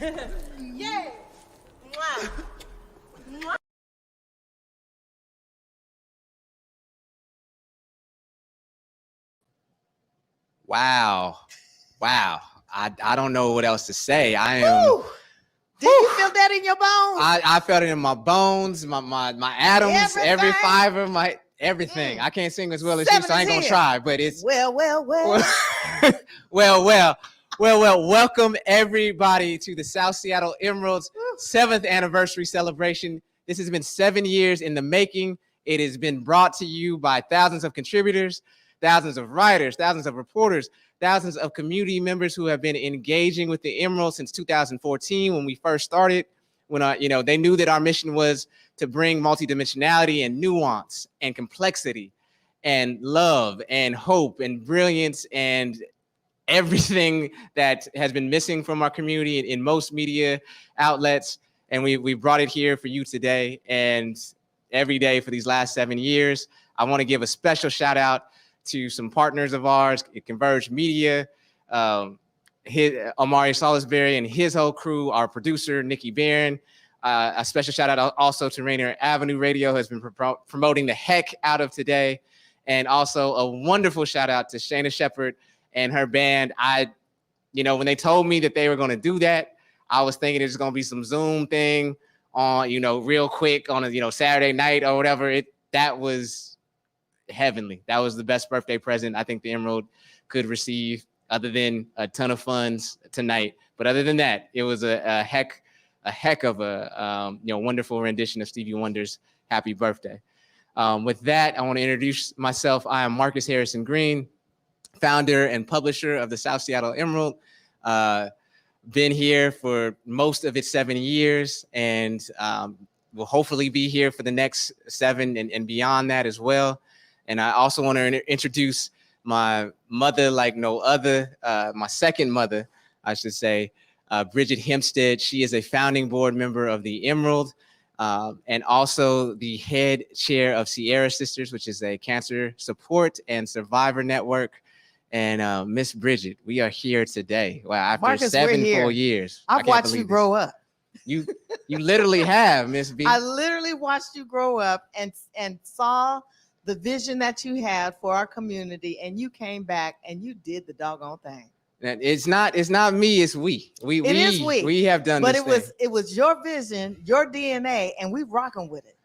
Yay! Mwah. Mwah. Wow. I don't know what else to say. I am. Woo. Did you feel that in your bones? I felt it in my bones, my atoms, every fiber, my everything. I can't sing as well as you, so I ain't gonna try. But it's well. Welcome everybody to the South Seattle Emeralds 7th anniversary celebration. This has been 7 years in the making. It has been brought to you by thousands of contributors, thousands of writers, thousands of reporters, thousands of community members who have been engaging with the Emerald since 2014 when we first started. When they knew that our mission was to bring multidimensionality and nuance and complexity and love and hope and brilliance and everything that has been missing from our community in most media outlets. And we brought it here for you today and every day for these last 7 years. I want to give a special shout out to some partners of ours, Converge Media, Omari Salisbury and his whole crew, our producer, Nikki Barron. A special shout out also to Rainier Avenue Radio, who has been promoting the heck out of today. And also a wonderful shout out to Shaina Shepherd and her band. When they told me that they were going to do that, I was thinking it's going to be some Zoom thing on, real quick on a, Saturday night or whatever. That was heavenly. That was the best birthday present I think the Emerald could receive, other than a ton of funds tonight. But other than that, it was a heck of a wonderful rendition of Stevie Wonder's Happy Birthday. With that, I want to introduce myself. I am Marcus Harrison Green, founder and publisher of the South Seattle Emerald. Been here for most of its 7 years, and will hopefully be here for the next 7 and beyond that as well. And I also want to introduce my mother like no other, my second mother, I should say, Bridgette Hempstead. She is a founding board member of the Emerald, and also the head chair of Cierra Sisters, which is a cancer support and survivor network. And Miss Bridgette, we are here today. Wow, after Marcus, 7 full years. I've watched you grow up. You literally have, Miss B. I literally watched you grow up and saw the vision that you had for our community, and you came back and you did the doggone thing. It's not me, it's we. We have done but this. But it was your vision, your DNA, and we rocking with it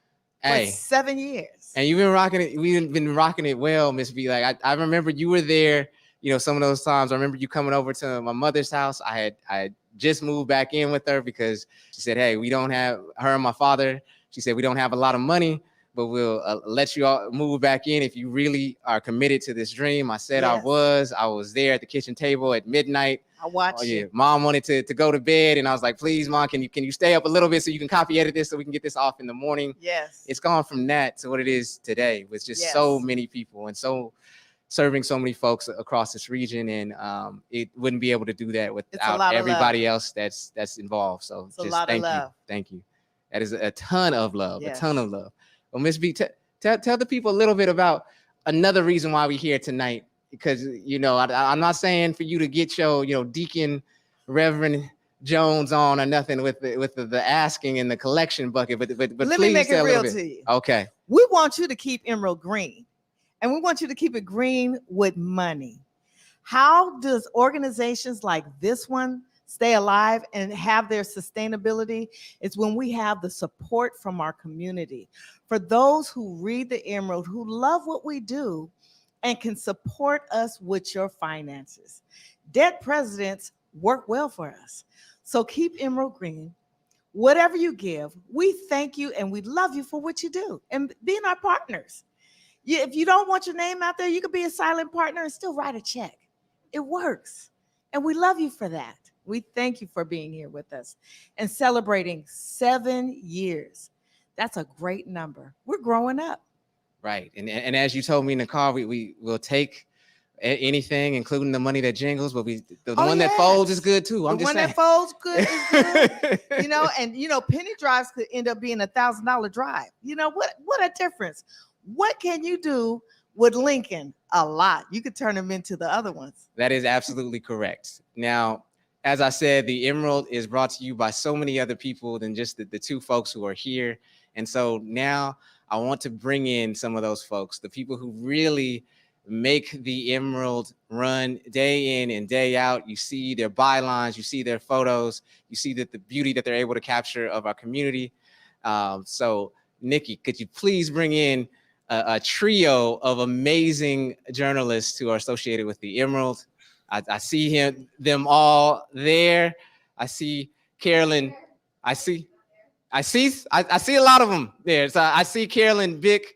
for 7 years. And you've been rocking it. We've been rocking it well, Miss B. Like I remember you were there, some of those times. I remember you coming over to my mother's house. I had just moved back in with her because she said, hey, we don't have, her and my father, she said, we don't have a lot of money, but we'll let you all move back in if you really are committed to this dream. I said yes. I was there at the kitchen table at midnight. I watched you. Mom wanted to go to bed, and I was like, please, Mom, can you stay up a little bit so you can copy edit this so we can get this off in the morning? Yes. It's gone from that to what it is today with just so many people and so serving so many folks across this region, and it wouldn't be able to do that without everybody else that's involved. So just thank you. Thank you. That is a ton of love, a ton of love. Well, Ms. B, tell the people a little bit about another reason why we're here tonight, because, I'm not saying for you to get your, Deacon Reverend Jones on or nothing with the asking and the collection bucket, but let me make it real to you. Okay. We want you to keep Emerald green, and we want you to keep it green with money. How does organizations like this one stay alive and have their sustainability? It's when we have the support from our community. For those who read the Emerald, who love what we do and can support us with your finances. Dead presidents work well for us. So keep Emerald green. Whatever you give, we thank you and we love you for what you do and being our partners. If you don't want your name out there, you could be a silent partner and still write a check. It works. And we love you for that. We thank you for being here with us and celebrating 7 years. That's a great number. We're growing up. Right. And as you told me in the car, we will take anything, including the money that jingles, but the one that folds is good too. I'm just saying. The one that folds good is good. And penny drives could end up being $1,000 drive. What a difference. What can you do with Lincoln? A lot. You could turn them into the other ones. That is absolutely correct. Now, as I said, the Emerald is brought to you by so many other people than just the two folks who are here. And so now I want to bring in some of those folks, the people who really make the Emerald run day in and day out. You see their bylines, you see their photos, you see that the beauty that they're able to capture of our community. So Nikki, could you please bring in a trio of amazing journalists who are associated with the Emerald? I see them all there. I see Carolyn. I see a lot of them there. So I see Carolyn Bick.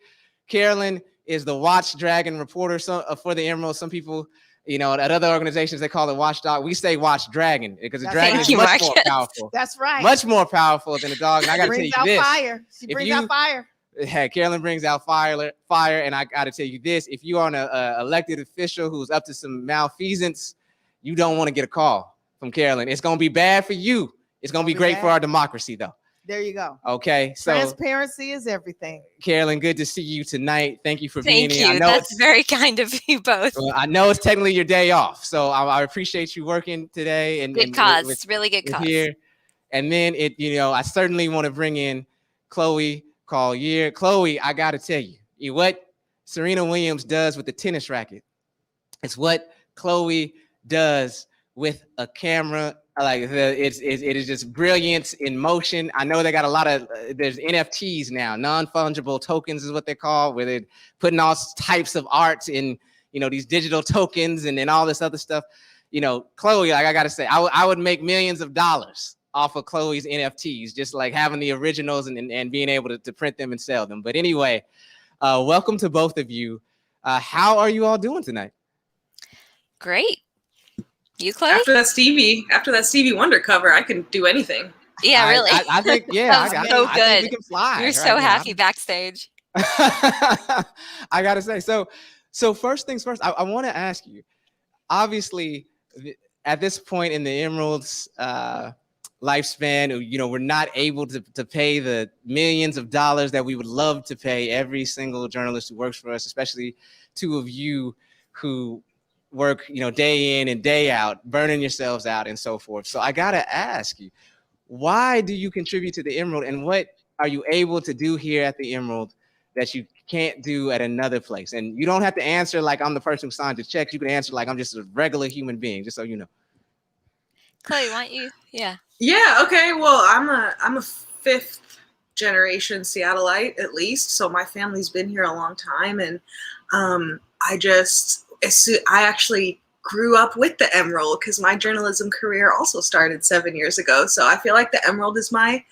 Carolyn is the Watch Dragon reporter for the Emerald. Some people, at other organizations, they call it Watchdog. We say Watch Dragon because the dragon is much more powerful. That's right. Much more powerful than a dog. And I got to tell you this. Fire. She brings out fire. Carolyn brings out fire. And I got to tell you this. If you are an elected official who's up to some malfeasance, you don't want to get a call from Carolyn. It's going to be bad for you. It's going to be great for our democracy, though. There you go. Okay. So transparency is everything. Carolyn, good to see you tonight. Thank you for being here. Thank you. That's very kind of you both. Well, I know it's technically your day off, so I appreciate you working today. And good cause. Really good cause. Here. And then I certainly want to bring in Chloe Collyer. Chloe, I got to tell you what Serena Williams does with the tennis racket. It's what Chloe does with a camera. It is just brilliance in motion. I know they got a lot of there's NFTs now, non-fungible tokens is what they're called, where they're putting all types of arts in these digital tokens and all this other stuff. Chloe, I gotta say, I would make millions of dollars off of Chloe's NFTs, just like having the originals and being able to print them and sell them. But anyway, welcome to both of you. How are you all doing tonight? Great. You, Chloe? After that Stevie Wonder cover, I can do anything. Yeah, really. I think, yeah, that was so good. I think we can fly. You're so happy backstage. I gotta say, so first things first, I want to ask you, obviously, at this point in the Emerald's lifespan, we're not able to pay the millions of dollars that we would love to pay every single journalist who works for us, especially two of you who work, day in and day out, burning yourselves out and so forth. So I got to ask you, why do you contribute to the Emerald, and what are you able to do here at the Emerald that you can't do at another place? And you don't have to answer like I'm the person who signed the checks. You can answer like I'm just a regular human being, just so you know. Chloe, why don't you? Yeah. Yeah. Okay. Well, I'm a fifth generation Seattleite at least, so my family's been here a long time, and I actually grew up with the Emerald because my journalism career also started 7 years ago. So I feel like the Emerald is my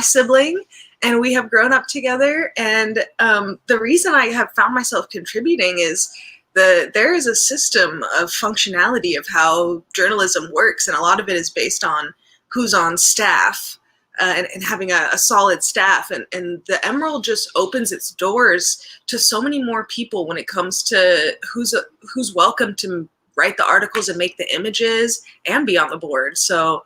sibling, and we have grown up together. And the reason I have found myself contributing is there is a system of functionality of how journalism works, and a lot of it is based on who's on staff. And having a solid staff, and the Emerald just opens its doors to so many more people when it comes to who's welcome to write the articles and make the images and be on the board. So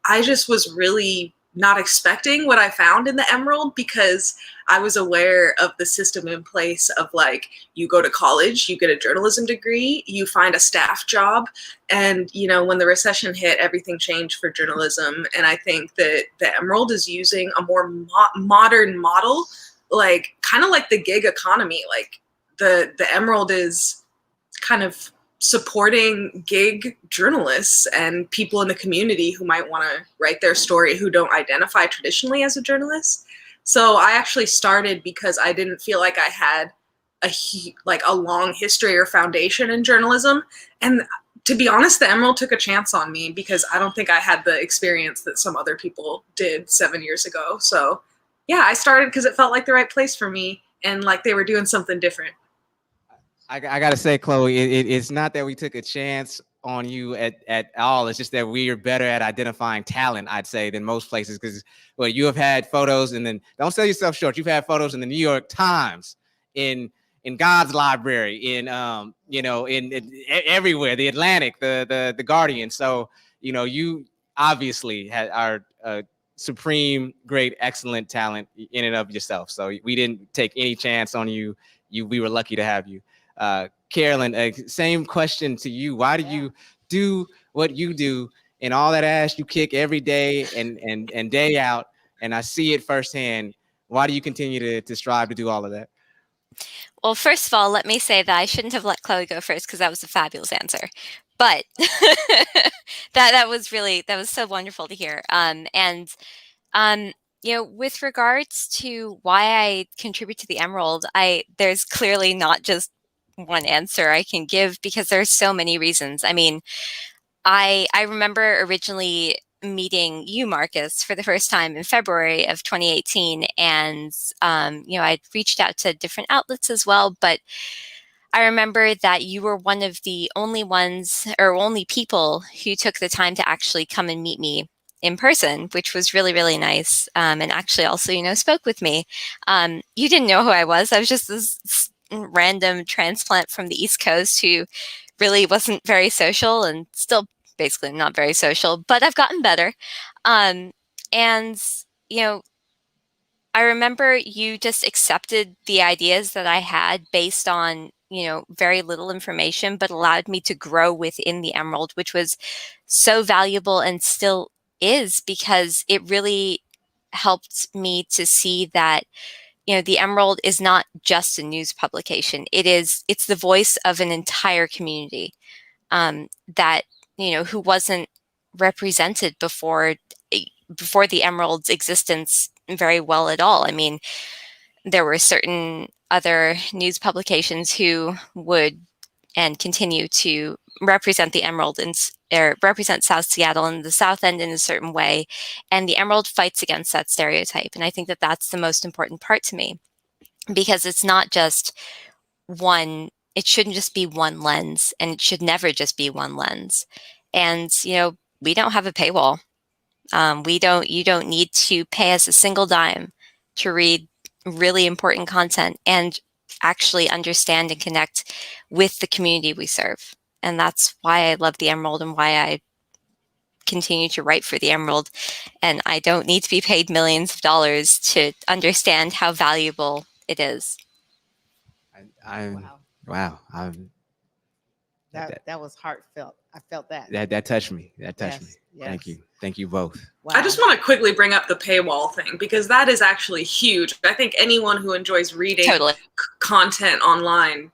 I just was really not expecting what I found in the Emerald, because I was aware of the system in place of like, you go to college, you get a journalism degree, you find a staff job. And, when the recession hit, everything changed for journalism. And I think that the Emerald is using a more modern model, like kind of like the gig economy. Like the Emerald is kind of supporting gig journalists and people in the community who might want to write their story who don't identify traditionally as a journalist. So I actually started because I didn't feel like I had a long history or foundation in journalism. And to be honest, the Emerald took a chance on me because I don't think I had the experience that some other people did 7 years ago. So yeah, I started because it felt like the right place for me and like they were doing something different. I got to say, Chloe, it's not that we took a chance on you at all. It's just that we are better at identifying talent, I'd say, than most places. Because, well, you have had photos, and then don't sell yourself short. You've had photos in the New York Times, in God's Library, in everywhere, the Atlantic, the Guardian. So, you obviously are supreme, great, excellent talent in and of yourself. So we didn't take any chance on you. We were lucky to have you. Carolyn, same question to you. Why do you do what you do and all that ass you kick every day and day out, and I see it firsthand. Why do you continue to strive to do all of that? Well, first of all, let me say that I shouldn't have let Chloe go first because that was a fabulous answer. But that was so wonderful to hear. Um, with regards to why I contribute to the Emerald, there's clearly not just one answer I can give because there's so many reasons. I mean, I remember originally meeting you, Marcus, for the first time in February of 2018, and I'd reached out to different outlets as well, but I remember that you were one of the only ones or only people who took the time to actually come and meet me in person, which was really, really nice. And actually also, spoke with me. You didn't know who I was. I was just this random transplant from the East Coast who really wasn't very social and still basically not very social, but I've gotten better. And I remember you just accepted the ideas that I had based on, very little information, but allowed me to grow within the Emerald, which was so valuable and still is because it really helped me to see that, the Emerald is not just a news publication. It's the voice of an entire community that, who wasn't represented before the Emerald's existence very well at all. I mean, there were certain other news publications who would and continue to represent the Emerald or represent South Seattle and the South End in a certain way. And the Emerald fights against that stereotype. And I think that that's the most important part to me because it's not just one, it shouldn't just be one lens and it should never just be one lens. And, we don't have a paywall. You don't need to pay us a single dime to read really important content and actually understand and connect with the community we serve. And that's why I love the Emerald and why I continue to write for the Emerald. And I don't need to be paid millions of dollars to understand how valuable it is. Wow. That was heartfelt. I felt that. That touched me. That touched me. Yes. Thank you both. Wow. I just want to quickly bring up the paywall thing because that is actually huge. I think anyone who enjoys reading content online,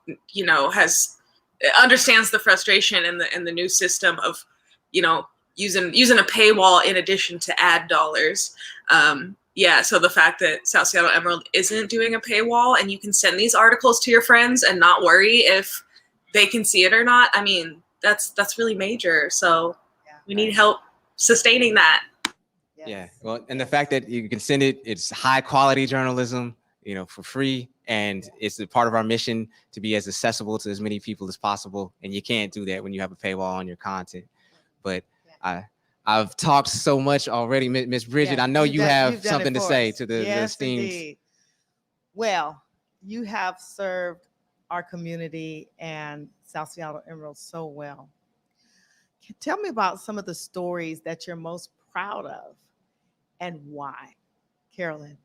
understands the frustration in the new system of, using a paywall in addition to ad dollars. So the fact that South Seattle Emerald isn't doing a paywall and you can send these articles to your friends and not worry if they can see it or not, I mean, that's really major. So we need help sustaining that. Yes. Yeah. Well, and the fact that you can send it's high quality journalism, for free. And it's a part of our mission to be as accessible to as many people as possible. And you can't do that when you have a paywall on your content. But I've talked so much already, Miss Bridgette. I know you have something to say to the esteemed. Indeed. Well, you have served our community and South Seattle Emerald so well. Tell me about some of the stories that you're most proud of and why, Carolyn.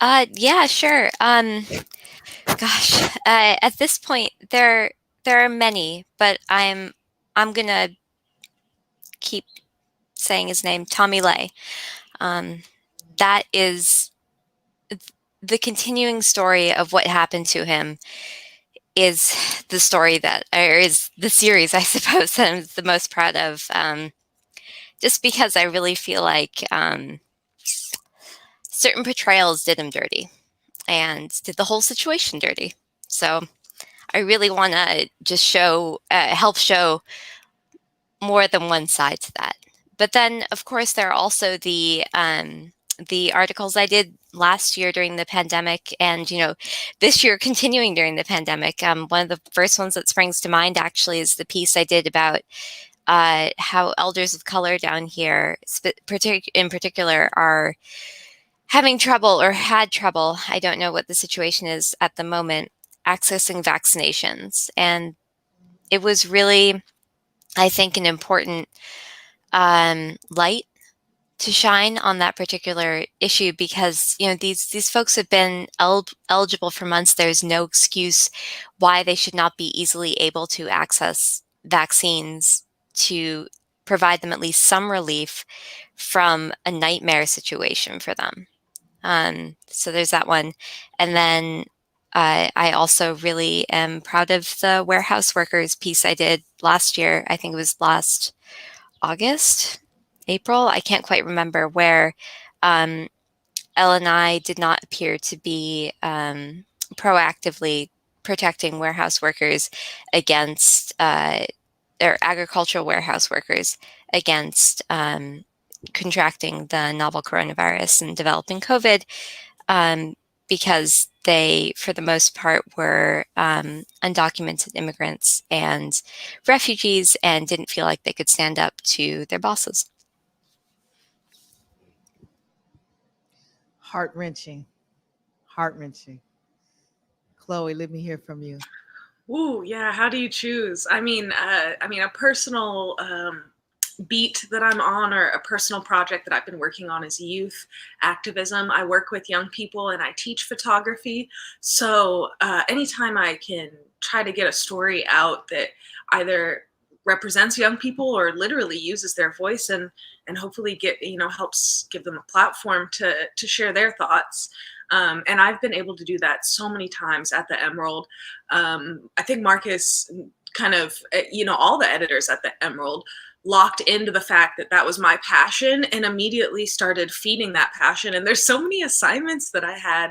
Yeah, sure. Gosh, at this point, there are many, but I'm gonna keep saying his name, Tommy Lay. That is the continuing story of what happened to him. Is the story is the series, I suppose, that I'm the most proud of. Just because I really feel like certain portrayals did him dirty and did the whole situation dirty. So I really want to just help show more than one side to that. But then, of course, there are also the articles I did last year during the pandemic and, this year continuing during the pandemic. One of the first ones that springs to mind actually is the piece I did about how elders of color down here in particular are having trouble or had trouble. I don't know what the situation is at the moment, accessing vaccinations. And it was really, I think, an important light to shine on that particular issue because, these folks have been eligible for months. There's no excuse why they should not be easily able to access vaccines to provide them at least some relief from a nightmare situation for them. So there's that one. And then I also really am proud of the warehouse workers piece I did last year. I think it was last August, April. I can't quite remember, where Elle and I did not appear to be proactively protecting warehouse workers against, or agricultural warehouse workers against contracting the novel coronavirus and developing COVID, because they, for the most part, were undocumented immigrants and refugees and didn't feel like they could stand up to their bosses. Heart-wrenching. Heart-wrenching. Chloe, let me hear from you. Ooh, yeah. How do you choose? I mean, a personal beat that I'm on, or a personal project that I've been working on, is youth activism. I work with young people and I teach photography. So anytime I can try to get a story out that either represents young people or literally uses their voice and hopefully helps give them a platform to share their thoughts. And I've been able to do that so many times at the Emerald. I think Marcus, kind of, all the editors at the Emerald locked into the fact that that was my passion and immediately started feeding that passion. And there's so many assignments that I had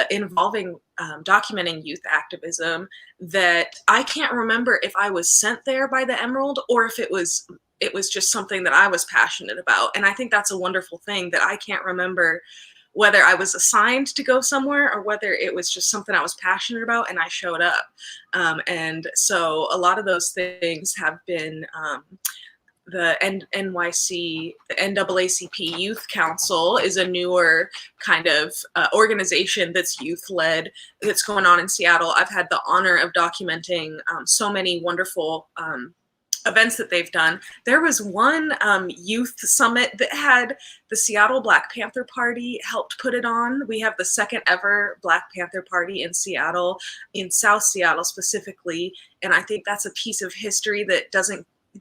involving documenting youth activism that I can't remember if I was sent there by the Emerald or if it was just something that I was passionate about. And I think that's a wonderful thing, that I can't remember whether I was assigned to go somewhere or whether it was just something I was passionate about and I showed up. And so a lot of those things have been the NYC, the NAACP Youth Council is a newer kind of organization that's youth-led, that's going on in Seattle. I've had the honor of documenting so many wonderful events that they've done. There was one youth summit that had the Seattle Black Panther Party helped put it on. We have the second ever Black Panther Party in Seattle, in South Seattle specifically. And I think that's a piece of history that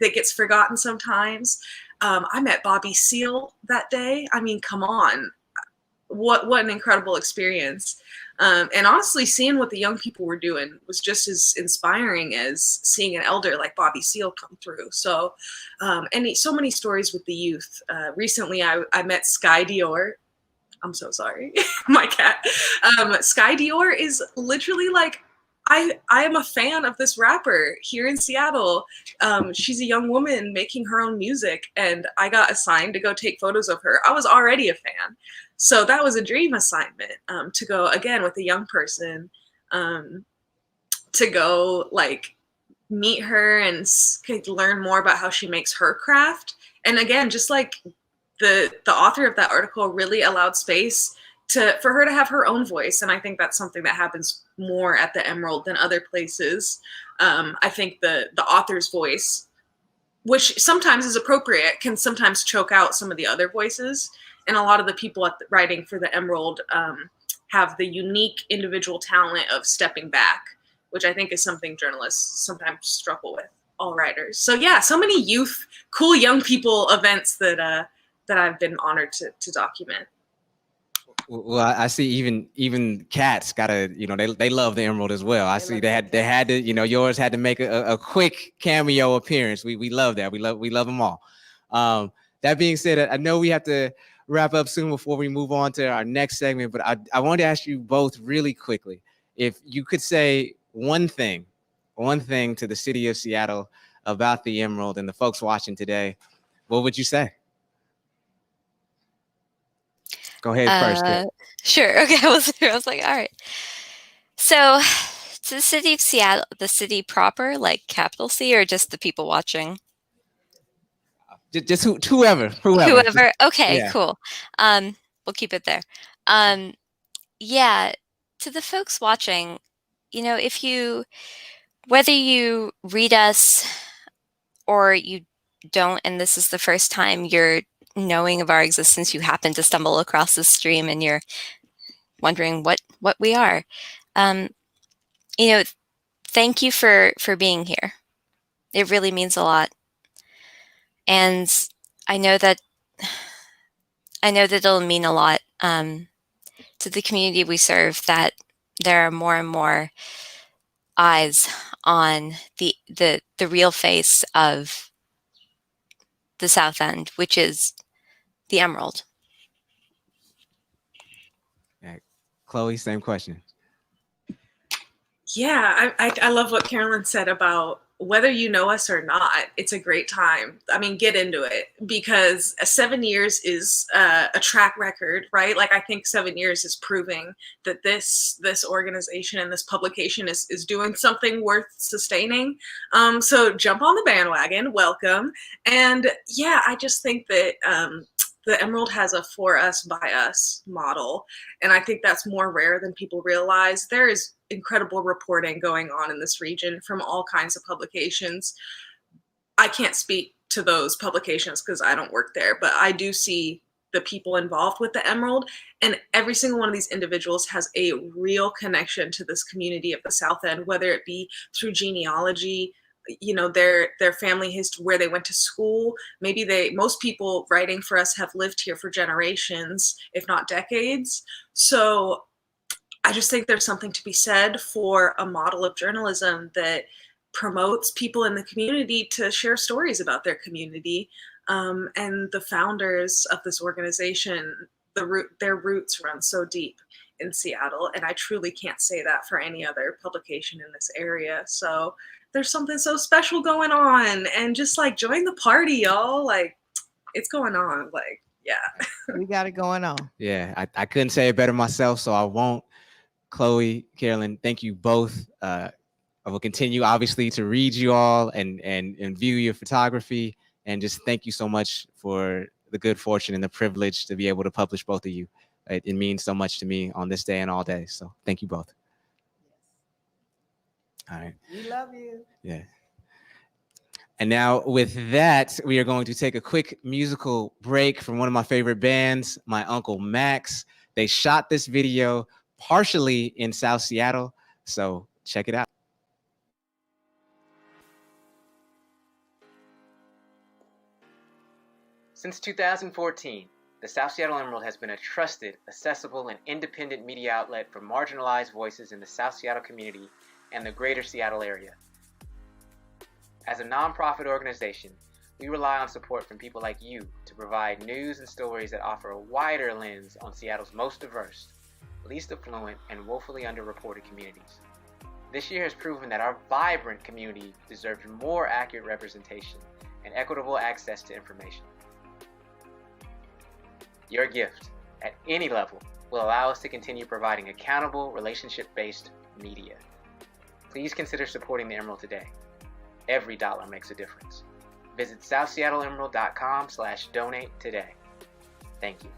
gets forgotten sometimes. I met Bobby Seale that day. I mean, come on. What an incredible experience. And honestly, seeing what the young people were doing was just as inspiring as seeing an elder like Bobby Seale come through. So, and so many stories with the youth. Recently, I met Sky Dior. I'm so sorry, my cat. Sky Dior is literally like, I am a fan of this rapper here in Seattle. She's a young woman making her own music, and I got assigned to go take photos of her. I was already a fan. So that was a dream assignment, to go again with a young person, to go like meet her and learn more about how she makes her craft. And again, just like the author of that article really allowed space for her to have her own voice. And I think that's something that happens more at the Emerald than other places. I think the author's voice, which sometimes is appropriate, can sometimes choke out some of the other voices. And a lot of the people writing for the Emerald have the unique individual talent of stepping back, which I think is something journalists sometimes struggle with, all writers. So yeah, so many cool young people events that I've been honored to document. Well, I see even cats gotta, they love the Emerald as well. I see they had to, yours had to make a quick cameo appearance. We love that. We love them all. That being said, I know we have to wrap up soon before we move on to our next segment, but I wanted to ask you both really quickly, if you could say one thing to the city of Seattle about the Emerald and the folks watching today, what would you say? Go ahead first. Sure. Okay. I was like, all right. So, to the city of Seattle, the city proper, like capital C, or just the people watching? Just whoever. Whoever. Okay. Yeah. Cool. We'll keep it there. Yeah. To the folks watching, whether you read us or you don't, and this is the first time you're knowing of our existence, you happen to stumble across this stream and you're wondering what we are. Thank you for being here. It really means a lot. And I know that it'll mean a lot to the community we serve, that there are more and more eyes on the real face of the South End, which is the Emerald. Chloe, same question. Yeah, I love what Carolyn said about whether you know us or not, it's a great time. I mean, get into it, because 7 years is a track record, right? Like, I think 7 years is proving that this organization and this publication is doing something worth sustaining. So jump on the bandwagon, welcome. And yeah, I just think that the Emerald has a for us, by us model. And I think that's more rare than people realize. There is incredible reporting going on in this region from all kinds of publications. I can't speak to those publications because I don't work there, but I do see the people involved with the Emerald, and every single one of these individuals has a real connection to this community of the South End, whether it be through genealogy, you know, their family history, where they went to school. Maybe most people writing for us have lived here for generations, if not decades. So I just think there's something to be said for a model of journalism that promotes people in the community to share stories about their community. And the founders of this organization, their roots run so deep in Seattle, and I truly can't say that for any other publication in this area. So there's something so special going on, and just like join the party, y'all. Like, it's going on. Like, yeah. We got it going on. Yeah, I couldn't say it better myself, so I won't. Chloe, Carolyn, thank you both. I will continue, obviously, to read you all and view your photography, and just thank you so much for the good fortune and the privilege to be able to publish both of you. It means so much to me on this day and all day. So thank you both. All right. We love you. Yeah. And now with that, we are going to take a quick musical break from one of my favorite bands, my Uncle Max. They shot this video partially in South Seattle, so check it out. Since 2014, the South Seattle Emerald has been a trusted, accessible, and independent media outlet for marginalized voices in the South Seattle community and the greater Seattle area. As a nonprofit organization, we rely on support from people like you to provide news and stories that offer a wider lens on Seattle's most diverse, least affluent, and woefully underreported communities. This year has proven that our vibrant community deserves more accurate representation and equitable access to information. Your gift, at any level, will allow us to continue providing accountable, relationship-based media. Please consider supporting the Emerald today. Every dollar makes a difference. Visit southseattleemerald.com/donate today. Thank you.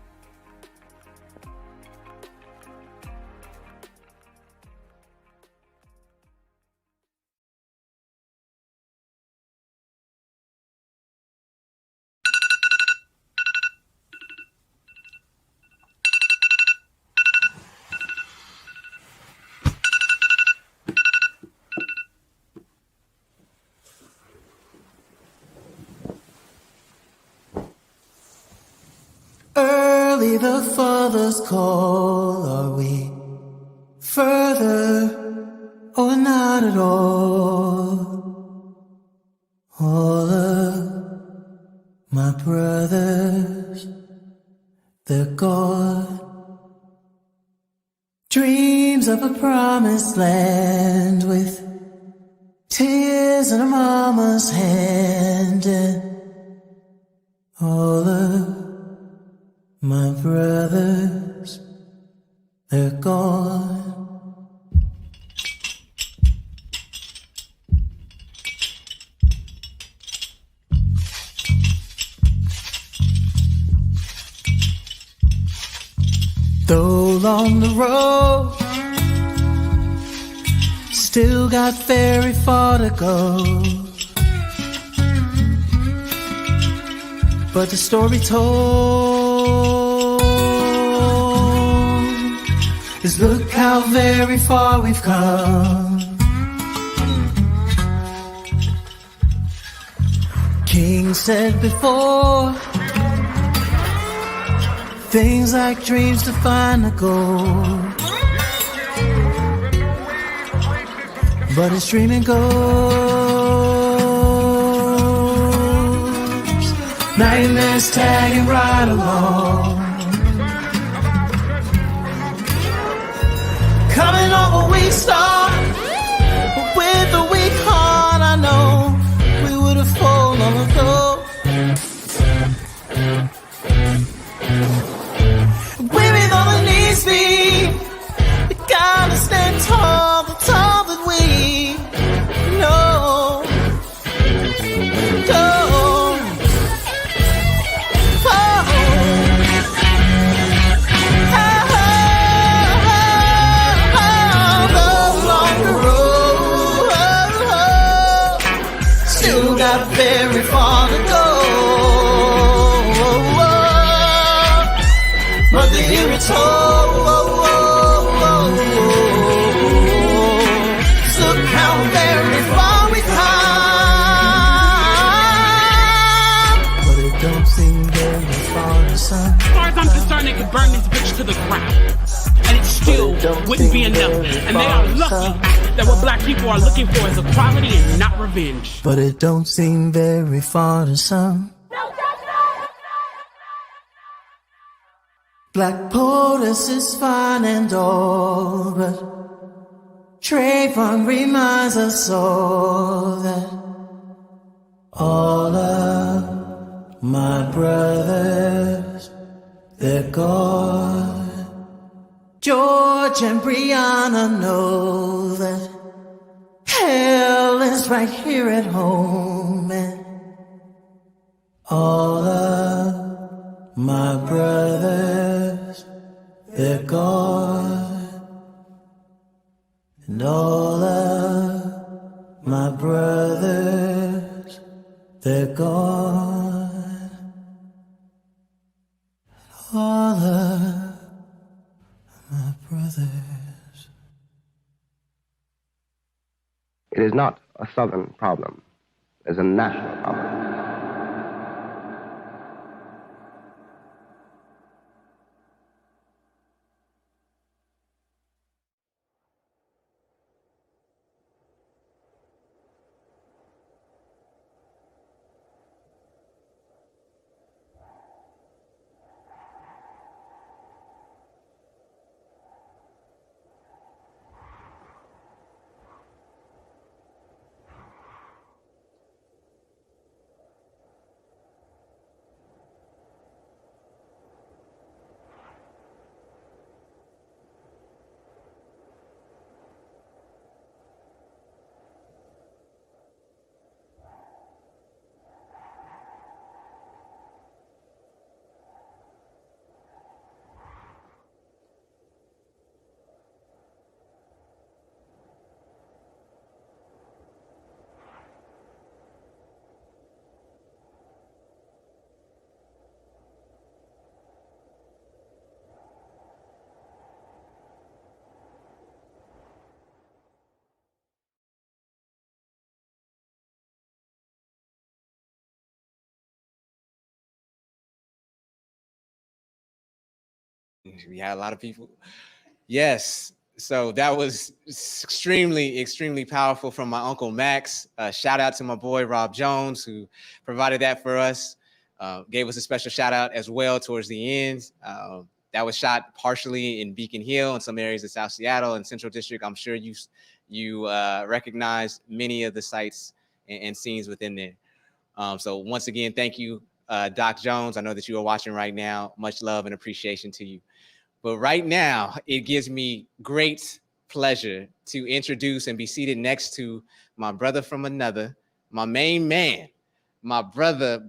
Early the Father's call, are we further or not at all? All of my brothers, they're gone. Dreams of a promised land with tears in a mama's hand, and all of my brothers, they're gone. Though along the road, still got very far to go, but the story told is look how very far we've come. being said before. Things like dreams to find a goal, but it's dreaming goes. Nightmares tagging right along. Coming off a weak start, but with a weak heart, I know we would have fallen long ago. Weary though the needs be, we gotta stand tall, the tall that we know. Go. Got very far to go, but the here it's home. Look how very far we come, but it don't seem very far to sun. As far as I'm concerned, they could burn this bitch to the ground, and it still wouldn't be enough. And they are lucky that what black people are looking for is equality and not revenge. But it don't seem very far to some. Black POTUS is fine and all, but Trayvon reminds us all that all of my brothers, they're gone. George and Brianna know that hell is right here at home, and all of my brothers, they're gone, and all of my brothers, they're gone, all of my brothers. It is not a Southern problem. It's a national problem. We had a lot of people. Yes. So that was extremely powerful from my Uncle Max. Shout out to my boy, Rob Jones, who provided that for us. Gave us a special shout out as well towards the end. That was shot partially in Beacon Hill and some areas of South Seattle and Central District. I'm sure you recognize many of the sites and scenes within there. So once again, thank you, Doc Jones. I know that you are watching right now. Much love and appreciation to you. But right now, it gives me great pleasure to introduce and be seated next to my brother from another, my main man, my brother.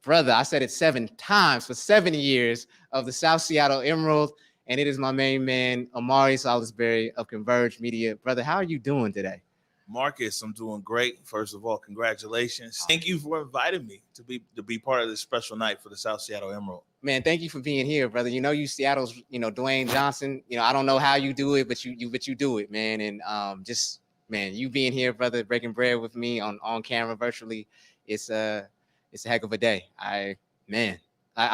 I said it 7 times for 7 years of the South Seattle Emerald. And it is my main man, Omari Salisbury of Converge Media. Brother, how are you doing today? Marcus, I'm doing great. First of all, congratulations. Thank you for inviting me to be part of this special night for the South Seattle Emerald. Man, thank you for being here, brother. You know, you Seattle's, Dwayne Johnson. I don't know how you do it, but you do it, man. And man, you being here, brother, breaking bread with me on camera virtually, it's a heck of a day. I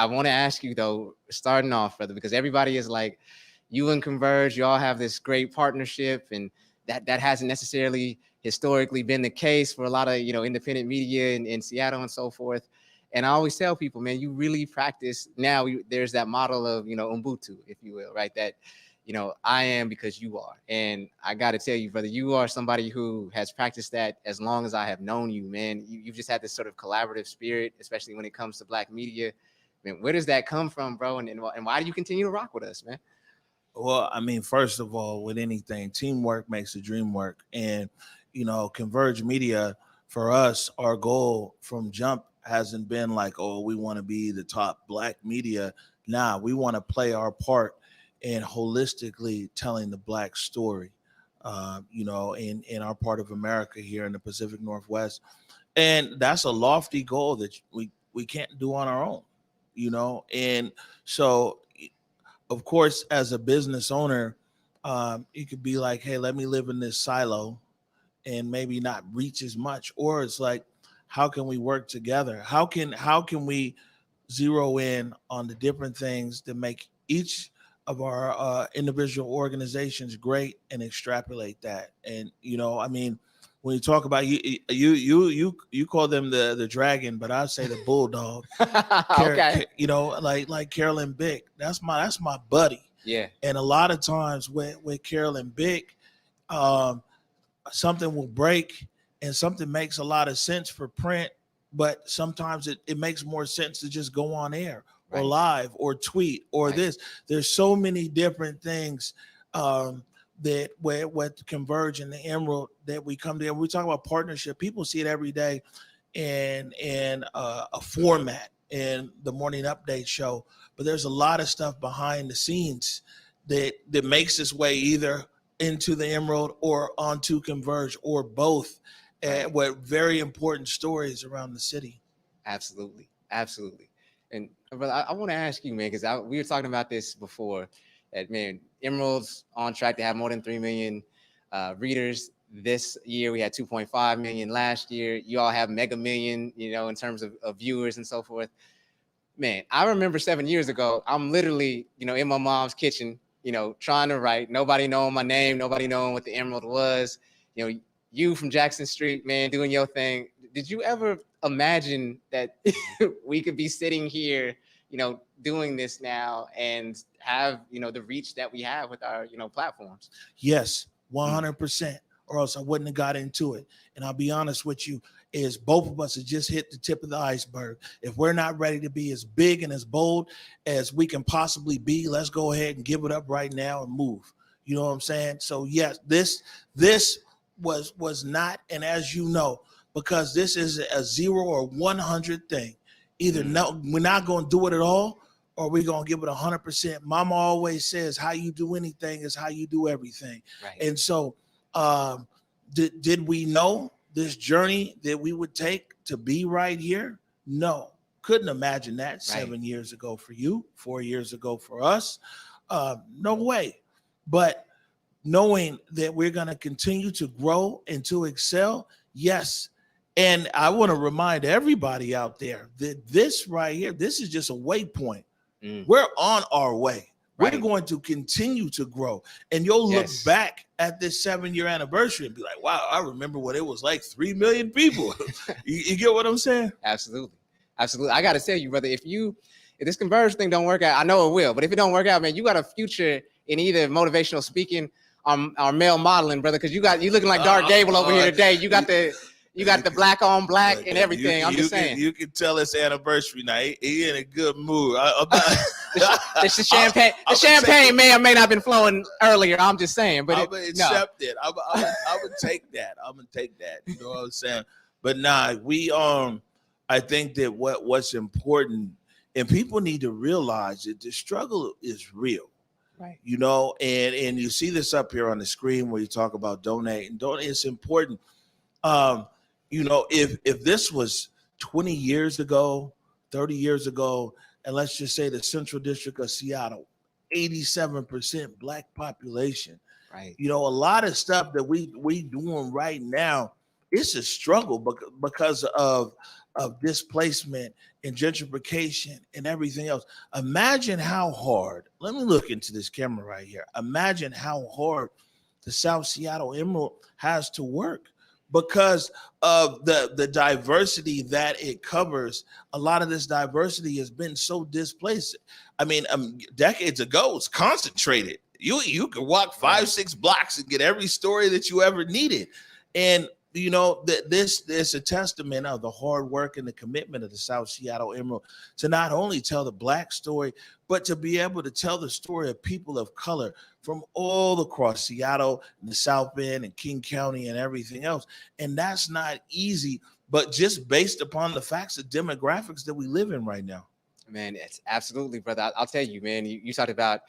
want to ask you though, starting off, brother, because everybody is like, you and Converge, you all have this great partnership, and that hasn't necessarily historically been the case for a lot of, independent media in Seattle and so forth. And I always tell people, man, you really practice now. There's that model of, Ubuntu, if you will, right? That, I am because you are. And I got to tell you, brother, you are somebody who has practiced that as long as I have known you, man. You've just had this sort of collaborative spirit, especially when it comes to Black media. Man, where does that come from, bro? And why do you continue to rock with us, man? Well, I mean, first of all, with anything, teamwork makes the dream work. And, Converge Media, for us, our goal from jump hasn't been like, oh, we want to be the top Black media. Nah, we want to play our part in holistically telling the Black story, in our part of America here in the Pacific Northwest. And that's a lofty goal that we can't do on our own, And so, of course, as a business owner, you could be like, hey, let me live in this silo and maybe not reach as much. Or it's like, how can we work together? How can we zero in on the different things that make each of our individual organizations great and extrapolate that? And, when you talk about you call them the dragon, but I say the bulldog. Okay. Like Carolyn Bick. That's my buddy. Yeah. And a lot of times with Carolyn Bick, something will break and something makes a lot of sense for print, but sometimes it makes more sense to just go on air or live or tweet or this. There's so many different things that with Converge and the Emerald that we come to. We talk about partnership. People see it every day in a format in the morning update show, but there's a lot of stuff behind the scenes that makes its way either into the Emerald or onto Converge or both, with very important stories around the city. Absolutely. And brother, I want to ask you, man, because we were talking about this before. That, man, Emerald's on track to have more than 3 million readers this year. We had 2.5 million last year. You all have mega million, in terms of viewers and so forth. Man, I remember 7 years ago, I'm literally, in my mom's kitchen, trying to write, nobody knowing my name, nobody knowing what the Emerald was. You from Jackson Street, man, doing your thing. Did you ever imagine that we could be sitting here, doing this now and have, the reach that we have with our, platforms? Yes, 100%, or else I wouldn't have got into it. And I'll be honest with you, is both of us have just hit the tip of the iceberg. If we're not ready to be as big and as bold as we can possibly be, let's go ahead and give it up right now and move. You know what I'm saying? So yes, this was not, and as you know, because this is a 0 or 100 thing. Either no, we're not going to do it at all, or we're going to give it 100%. Mama always says, how you do anything is how you do everything. Right. And so did we know this journey that we would take to be right here? No, couldn't imagine that 7 years ago for you, 4 years ago for us. No way. But knowing that we're going to continue to grow and to excel, yes. And I want to remind everybody out there that this right here, this is just a waypoint. We're on our way. We're going to continue to grow. And you'll look back at this 7-year anniversary and be like, wow, I remember what it was like, 3 million people. you get what I'm saying? Absolutely. I got to tell you, brother, if this Converge thing don't work out, I know it will, but if it don't work out, man, you got a future in either motivational speaking or male modeling, brother, because you looking like Dark Gable over here today. You got the black on black and everything. I'm just saying. You can tell it's anniversary now. He in a good mood. The champagne may or may not have been flowing earlier. I'm just saying. But I would accept it. I would take that. I'm gonna take that. You know what I'm saying? But nah, I think that what's important, and people need to realize that the struggle is real. Right. And you see this up here on the screen where you talk about donate. It's important. If this was 20 years ago, 30 years ago, and let's just say the Central District of Seattle, 87% Black population. Right. A lot of stuff that we doing right now it's a struggle because of displacement and gentrification and everything else. Imagine how hard, let me look into this camera right here. Imagine how hard the South Seattle Emerald has to work because of the diversity that it covers. A lot of this diversity has been so displaced. I mean, decades ago, it's concentrated. You could walk 5-6 blocks and get every story that you ever needed. And you know, this is a testament of the hard work and the commitment of the South Seattle Emerald to not only tell the Black story, but to be able to tell the story of people of color from all across Seattle and the South End and King County and everything else. And that's not easy, but just based upon the facts of demographics that we live in right now. Man, it's absolutely, brother. I'll tell you, man, you talked about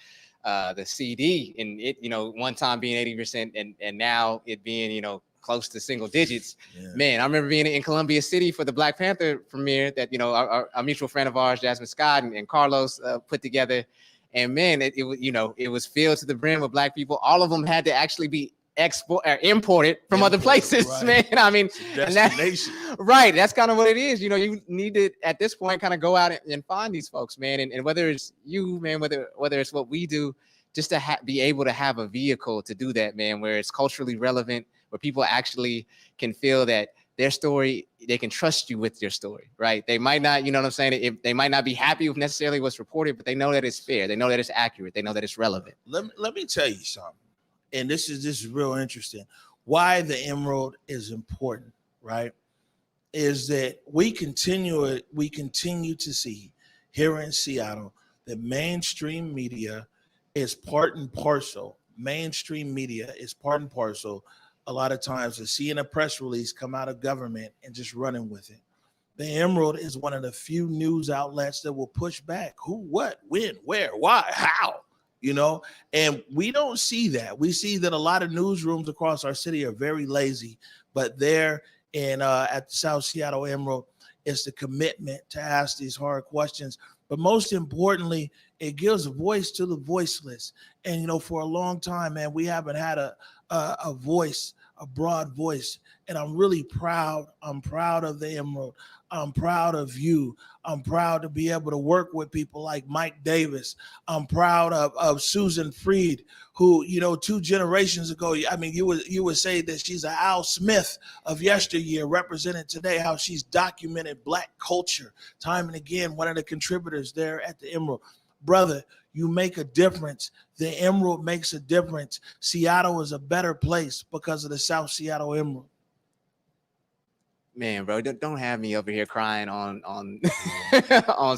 the CD and it, you know, one time being 80% and now it being, you know, close to single digits. Yeah. Man, I remember being in Columbia City for the Black Panther premiere that, you know, our mutual friend of ours, Jasmine Scott and Carlos put together. And man, it you know, it was filled to the brim with Black people. All of them had to actually be imported from other places, right. Man. I mean, destination. Right. That's kind of what it is. You know, you need to, at this point, kind of go out and find these folks, man. And whether it's you, man, whether it's what we do, just to be able to have a vehicle to do that, man, where it's culturally relevant, where people actually can feel that their story, they can trust you with your story, right? They might not, you know what I'm saying? They might not be happy with necessarily what's reported, but they know that it's fair. They know that it's accurate. They know that it's relevant. Let me tell you something. And this is real interesting. Why the Emerald is important, right? Is that we continue to see here in Seattle that mainstream media is part and parcel. Mainstream media is part and parcel a lot of times of seeing a press release come out of government and just running with it. The Emerald is one of the few news outlets that will push back. Who, what, when, where, why, how, you know? And we don't see that. We see that a lot of newsrooms across our city are very lazy, but there in at the South Seattle Emerald, it's the commitment to ask these hard questions. But most importantly, it gives a voice to the voiceless. And, you know, for a long time, man, we haven't had a voice, a broad voice. And I'm really proud. I'm proud of the Emerald. I'm proud of you. I'm proud to be able to work with people like Mike Davis. I'm proud of Susan Freed, who, you know, 2 generations ago, I mean, you would say that she's an Al Smith of yesteryear, represented today, how she's documented Black culture time and again, one of the contributors there at the Emerald. Brother, you make a difference. The Emerald makes a difference. Seattle is a better place because of the South Seattle Emerald. Man, bro, don't have me over here crying on on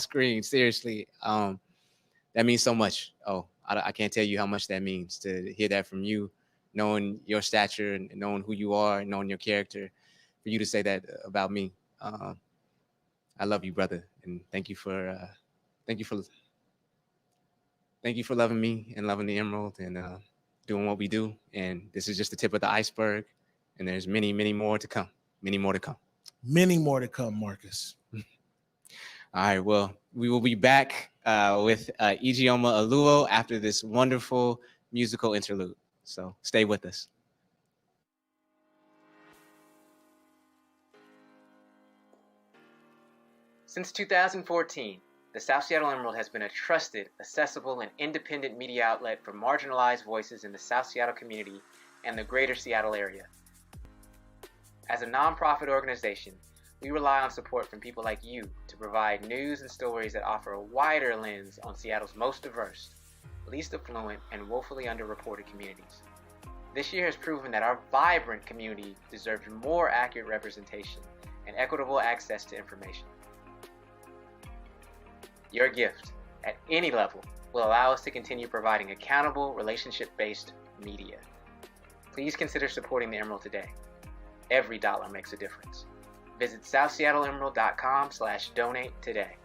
screen. Seriously, that means so much. Oh, I can't tell you how much that means to hear that from you, knowing your stature and knowing who you are, and knowing your character. For you to say that about me, I love you, brother, and thank you for loving me and loving the Emerald and doing what we do. And this is just the tip of the iceberg, and there's many, many more to come. Many more to come. Many more to come, Marcus. All right. Well, we will be back with Ijeoma Oluo after this wonderful musical interlude. So stay with us. Since 2014, the South Seattle Emerald has been a trusted, accessible, and independent media outlet for marginalized voices in the South Seattle community and the greater Seattle area. As a nonprofit organization, we rely on support from people like you to provide news and stories that offer a wider lens on Seattle's most diverse, least affluent, and woefully underreported communities. This year has proven that our vibrant community deserves more accurate representation and equitable access to information. Your gift, at any level, will allow us to continue providing accountable, relationship-based media. Please consider supporting the Emerald today. Every dollar makes a difference. Visit southseattleemerald.com/donate today.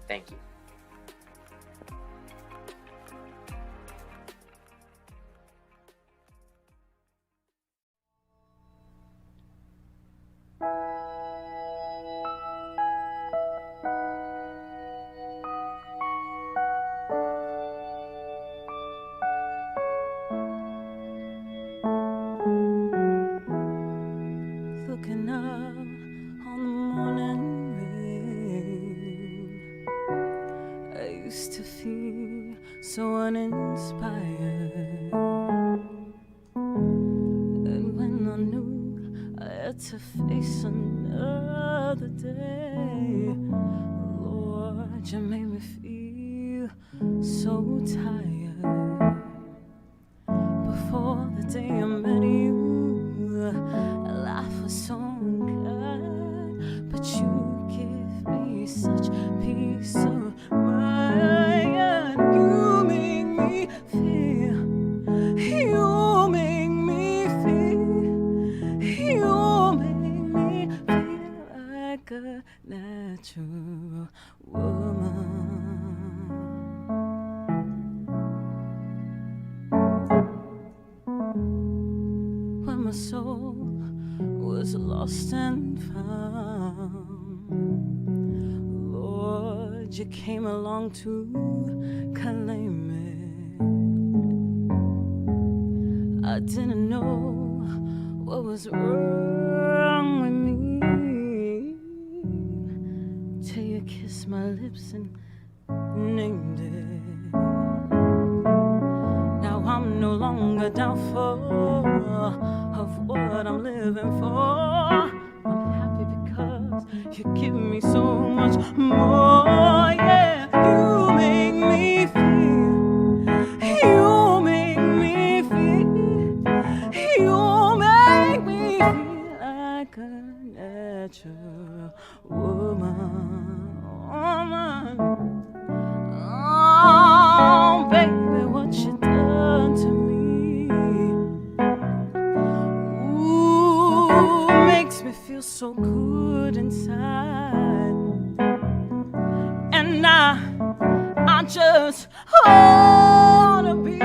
Thank you. Look used to feel so uninspired. And when I knew I had to face another day, Lord, you made me feel so tired. Before the day I met you, life was so unkind, but you give me such peace of mind. You make me feel, you make me feel, you make me feel like a natural woman. When my soul was lost and found, Lord, you came along to claim it. I didn't know what was wrong with me till you kissed my lips and named it. Now I'm no longer doubtful of what I'm living for. I'm happy because you give me so much more. Yeah, you make me feel, you make me feel, you make me feel like a natural woman. Oh, baby, what you done to me, ooh, makes me feel so good inside. And I just wanna be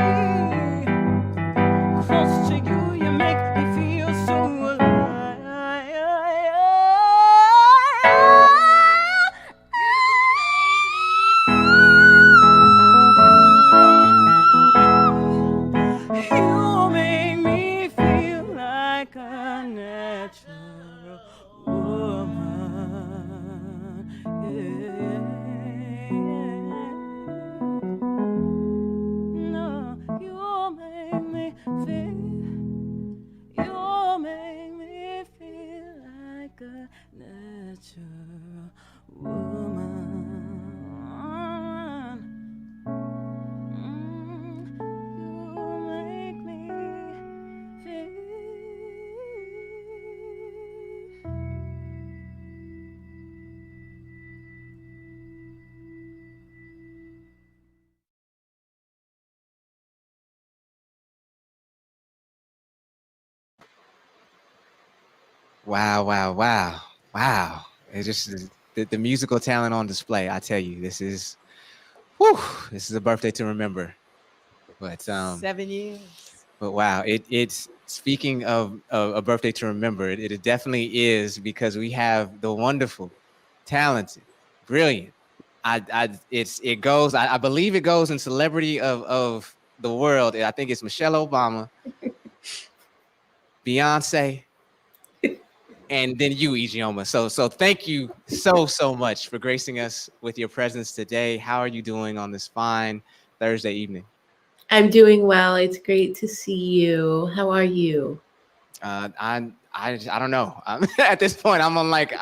close to you. You make me feel so alive. You make me feel like a natural woman. Yeah. No, you make me feel, you make me feel like a natural woman. You make me feel. Wow, wow, wow, wow. It's just the musical talent on display. I tell you, this is a birthday to remember. But 7 years. But wow, it's speaking of a birthday to remember, it definitely is, because we have the wonderful, talented, brilliant. I believe it goes in celebrity of the world. I think it's Michelle Obama, Beyonce, and then you, Ijeoma. So thank you so much for gracing us with your presence today. How are you doing on this fine Thursday evening? I'm doing well. It's great to see you. How are you? I don't know. At this point, I'm on like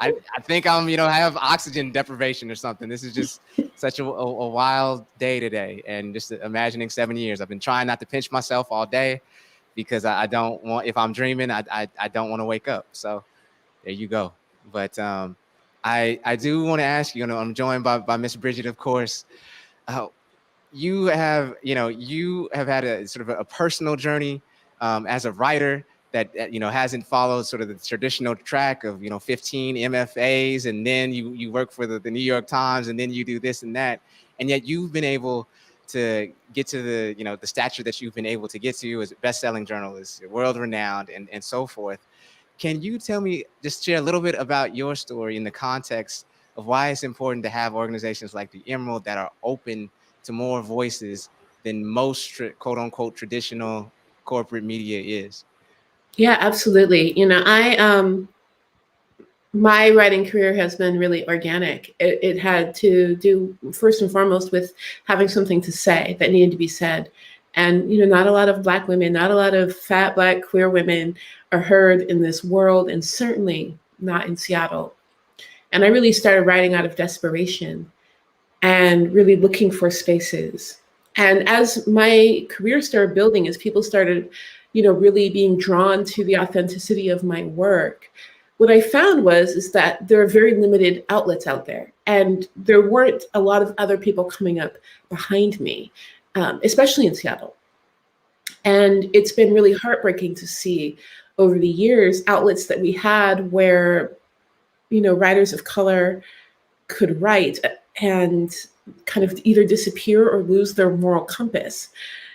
I think I'm have oxygen deprivation or something. This is just such a wild day today, and just imagining 7 years. I've been trying not to pinch myself all day because I don't want, if I'm dreaming, I don't want to wake up. So there you go. But I do want to ask you. I'm joined by Miss Bridgette, of course. You have had a sort of a personal journey as a writer that hasn't followed sort of the traditional track of 15 MFAs, and then you work for the New York Times, and then you do this and that, and yet you've been able to get to the the stature that you've been able to get to as a best-selling journalist, world renowned, and so forth. Can you tell me, just share a little bit about your story in the context of why it's important to have organizations like the Emerald that are open to more voices than most quote unquote traditional corporate media is? Yeah, absolutely. My writing career has been really organic. It had to do first and foremost with having something to say that needed to be said. And, not a lot of Black women, not a lot of fat Black queer women are heard in this world, and certainly not in Seattle. And I really started writing out of desperation and really looking for spaces. And as my career started building, as people started, really being drawn to the authenticity of my work, what I found is that there are very limited outlets out there, and there weren't a lot of other people coming up behind me, especially in Seattle. And it's been really heartbreaking to see over the years outlets that we had where, writers of color could write and kind of either disappear or lose their moral compass.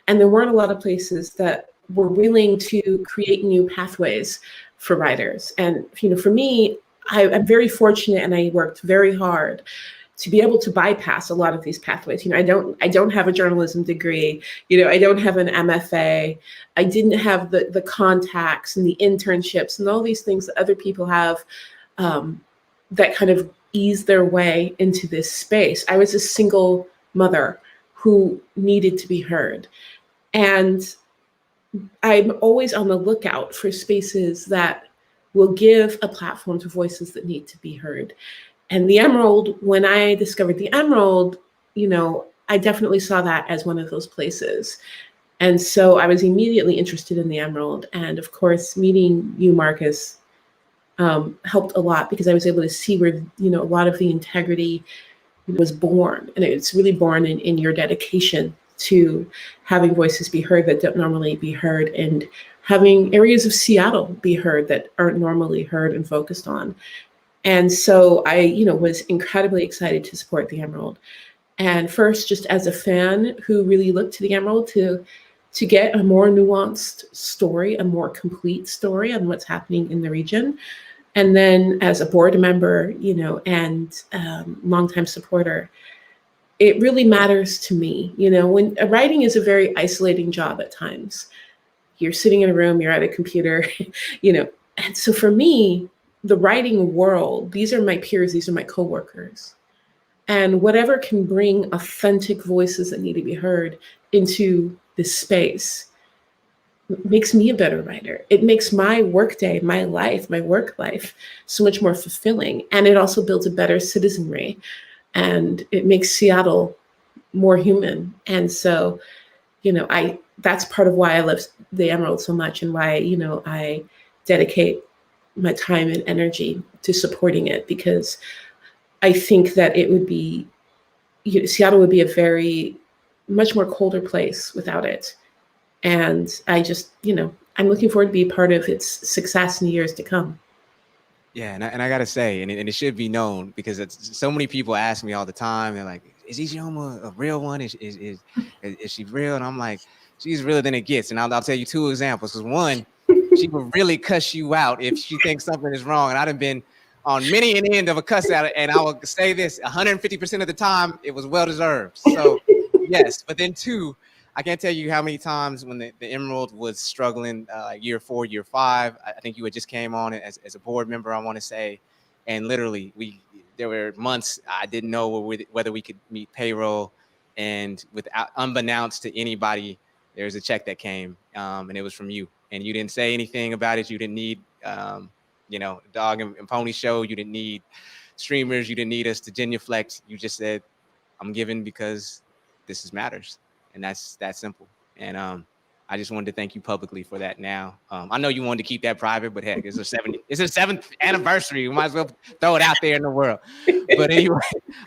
And there weren't a lot of places that were willing to create new pathways for writers. And, for me, I'm very fortunate, and I worked very hard to be able to bypass a lot of these pathways. I don't have a journalism degree. I don't have an MFA. I didn't have the contacts and the internships and all these things that other people have that kind of ease their way into this space. I was a single mother who needed to be heard. And I'm always on the lookout for spaces that will give a platform to voices that need to be heard. And the Emerald, when I discovered the Emerald, I definitely saw that as one of those places. And so I was immediately interested in the Emerald. And of course, meeting you, Marcus, helped a lot, because I was able to see where, a lot of the integrity was born. And it's really born in your dedication to having voices be heard that don't normally be heard, and having areas of Seattle be heard that aren't normally heard and focused on. And so I, was incredibly excited to support the Emerald. And first, just as a fan who really looked to the Emerald to get a more nuanced story, a more complete story on what's happening in the region. And then as a board member, and longtime supporter, it really matters to me. When writing is a very isolating job at times. You're sitting in a room, you're at a computer, And so for me, the writing world, these are my peers, these are my coworkers. And whatever can bring authentic voices that need to be heard into this space makes me a better writer. It makes my workday, my life, my work life so much more fulfilling. And it also builds a better citizenry. And it makes Seattle more human. And so, that's part of why I love the Emerald so much, and why, I dedicate my time and energy to supporting it, because I think that it would be, Seattle would be a much more colder place without it. And I just, I'm looking forward to be part of its success in the years to come. Yeah, and I gotta say, and it should be known, because it's so many people ask me all the time. They're like, "Is Ijeoma a real one? Is she real?" And I'm like, "She's realer than it gets." And I'll tell you two examples. Because one, she will really cuss you out if she thinks something is wrong. And I've been on many an end of a cuss out, and I will say this: 150% of the time, it was well deserved. So yes, but then two, I can't tell you how many times when the Emerald was struggling, year 4, year 5. I think you had just came on as a board member, I want to say, and literally there were months I didn't know whether we could meet payroll, and unbeknownst to anybody, there was a check that came, and it was from you, and you didn't say anything about it. You didn't need, dog and pony show. You didn't need streamers. You didn't need us to genuflect. You just said, "I'm giving because this matters." And that's that simple. And I just wanted to thank you publicly for that now. I know you wanted to keep that private, but heck, it's a 7th anniversary. We might as well throw it out there in the world. But anyway,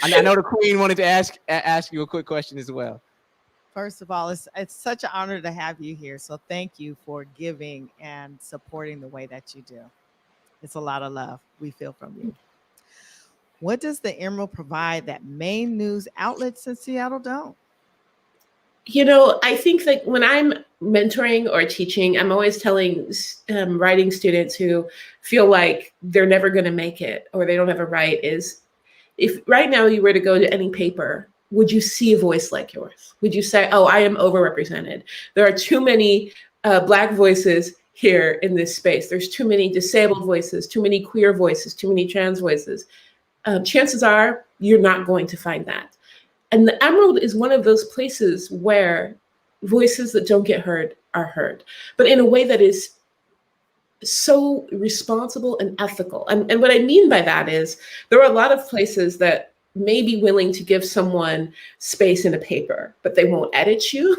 I know the Queen wanted to ask you a quick question as well. First of all, it's such an honor to have you here. So thank you for giving and supporting the way that you do. It's a lot of love we feel from you. What does the Emerald provide that main news outlets in Seattle don't? I think that when I'm mentoring or teaching, I'm always telling writing students who feel like they're never going to make it or they don't have a write, is if right now you were to go to any paper, would you see a voice like yours? Would you say, "Oh, I am overrepresented. There are too many Black voices here in this space. There's too many disabled voices, too many queer voices, too many trans voices. Chances are you're not going to find that. And the Emerald is one of those places where voices that don't get heard are heard, but in a way that is so responsible and ethical. And what I mean by that is there are a lot of places that may be willing to give someone space in a paper, but they won't edit you.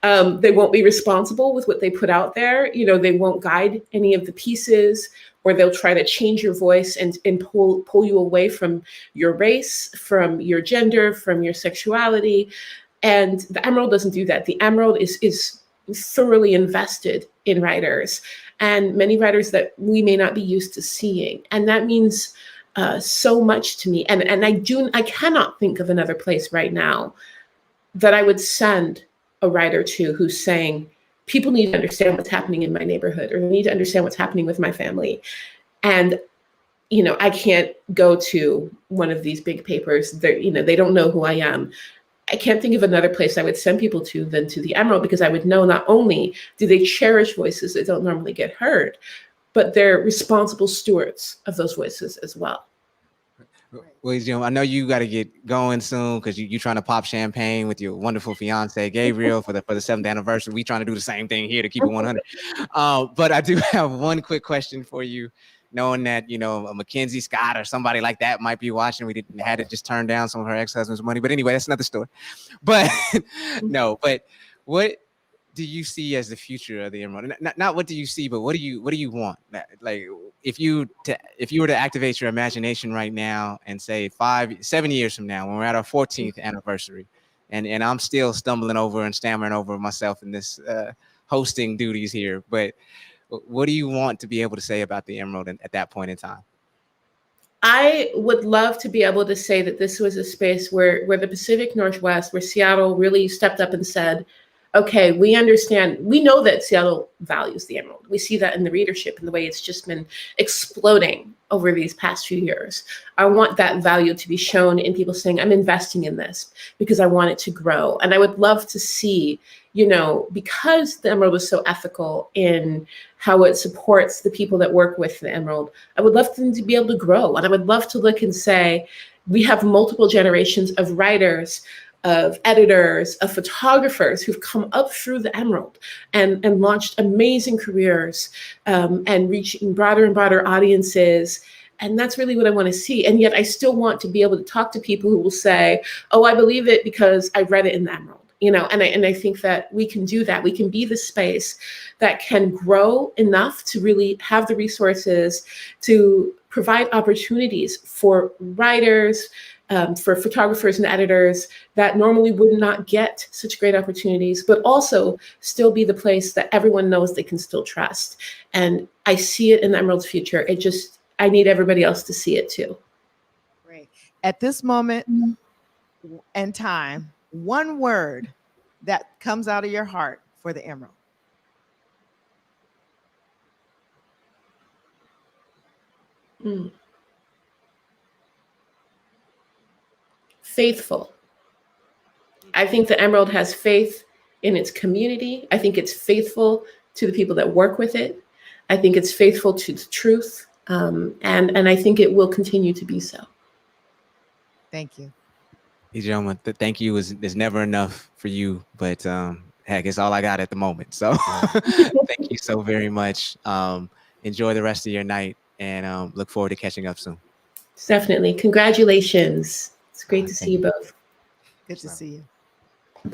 They won't be responsible with what they put out there. You know, they won't guide any of the pieces, or they'll try to change your voice and pull you away from your race, from your gender, from your sexuality. And the Emerald doesn't do that. The Emerald is thoroughly invested in writers, and many writers that we may not be used to seeing. And that means so much to me. And I cannot think of another place right now that I would send a writer to who's saying, people need to understand what's happening in my neighborhood, or they need to understand what's happening with my family. And, you know, I can't go to one of these big papers. They don't know who I am. I can't think of another place I would send people to than to the Emerald, because I would know not only do they cherish voices that don't normally get heard, but they're responsible stewards of those voices as well. Well, Ijeoma, I know you got to get going soon because you're trying to pop champagne with your wonderful fiance Gabriel for the 7th anniversary. We trying to do the same thing here to keep it 100. But I do have one quick question for you, knowing that, you know, a Mackenzie Scott or somebody like that might be watching. We had to just turn down some of her ex-husband's money. But anyway, that's another story. But no, but what do you see as the future of the Emerald? Not what do you see, but what do you want? Like, if you were to activate your imagination right now and say 7 years from now, when we're at our 14th anniversary, and I'm still stumbling over and stammering over myself in this hosting duties here, but what do you want to be able to say about the Emerald at that point in time? I would love to be able to say that this was a space where the Pacific Northwest, where Seattle really stepped up and said, okay, we understand, we know that Seattle values the Emerald. We see that in the readership and the way it's just been exploding over these past few years. I want that value to be shown in people saying, I'm investing in this because I want it to grow. And I would love to see, you know, because the Emerald is so ethical in how it supports the people that work with the Emerald, I would love them to be able to grow. And I would love to look and say, we have multiple generations of writers, of editors, of photographers who've come up through the Emerald and launched amazing careers and reaching broader and broader audiences. And that's really what I want to see. And yet I still want to be able to talk to people who will say, oh, I believe it because I read it in the Emerald. You know, and I think that we can do that. We can be the space that can grow enough to really have the resources to provide opportunities for writers, for photographers and editors that normally would not get such great opportunities, but also still be the place that everyone knows they can still trust. And I see it in the Emerald's future. I need everybody else to see it too. Great. At this moment and time, one word that comes out of your heart for the Emerald. Faithful. I think the Emerald has faith in its community. I think it's faithful to the people that work with it. I think it's faithful to the truth. And I think it will continue to be so. Thank you. Ijeoma, thank you is never enough for you, but heck, it's all I got at the moment. So thank you so very much. Enjoy the rest of your night, and look forward to catching up soon. Definitely. Congratulations. It's great to see you both. Good to see you.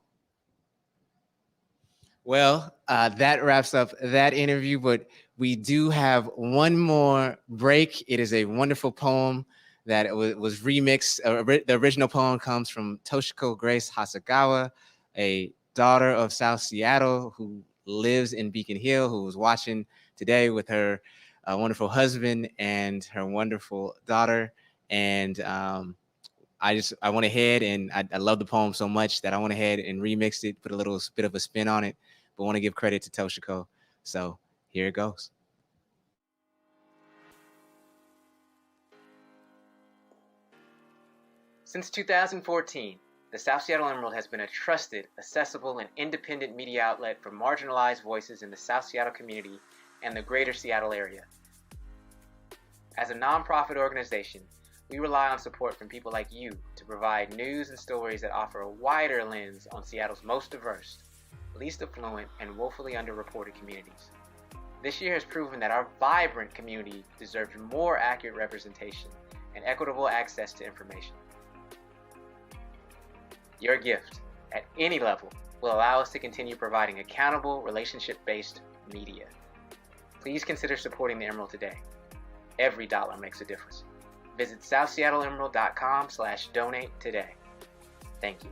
Well, that wraps up that interview, but we do have one more break. It is a wonderful poem that was remixed. The original poem comes from Toshiko Grace Hasagawa, a daughter of South Seattle who lives in Beacon Hill, who was watching today with her wonderful husband and her wonderful daughter. And I went ahead and I love the poem so much that I went ahead and remixed it, put a little bit of a spin on it, but want to give credit to Toshiko. So here it goes. Since 2014, the South Seattle Emerald has been a trusted, accessible, and independent media outlet for marginalized voices in the South Seattle community and the greater Seattle area. As a nonprofit organization, we rely on support from people like you to provide news and stories that offer a wider lens on Seattle's most diverse, least affluent, and woefully underreported communities. This year has proven that our vibrant community deserves more accurate representation and equitable access to information. Your gift, at any level, will allow us to continue providing accountable, relationship-based media. Please consider supporting the Emerald today. Every dollar makes a difference. Visit southseattleemerald.com/donate today. Thank you.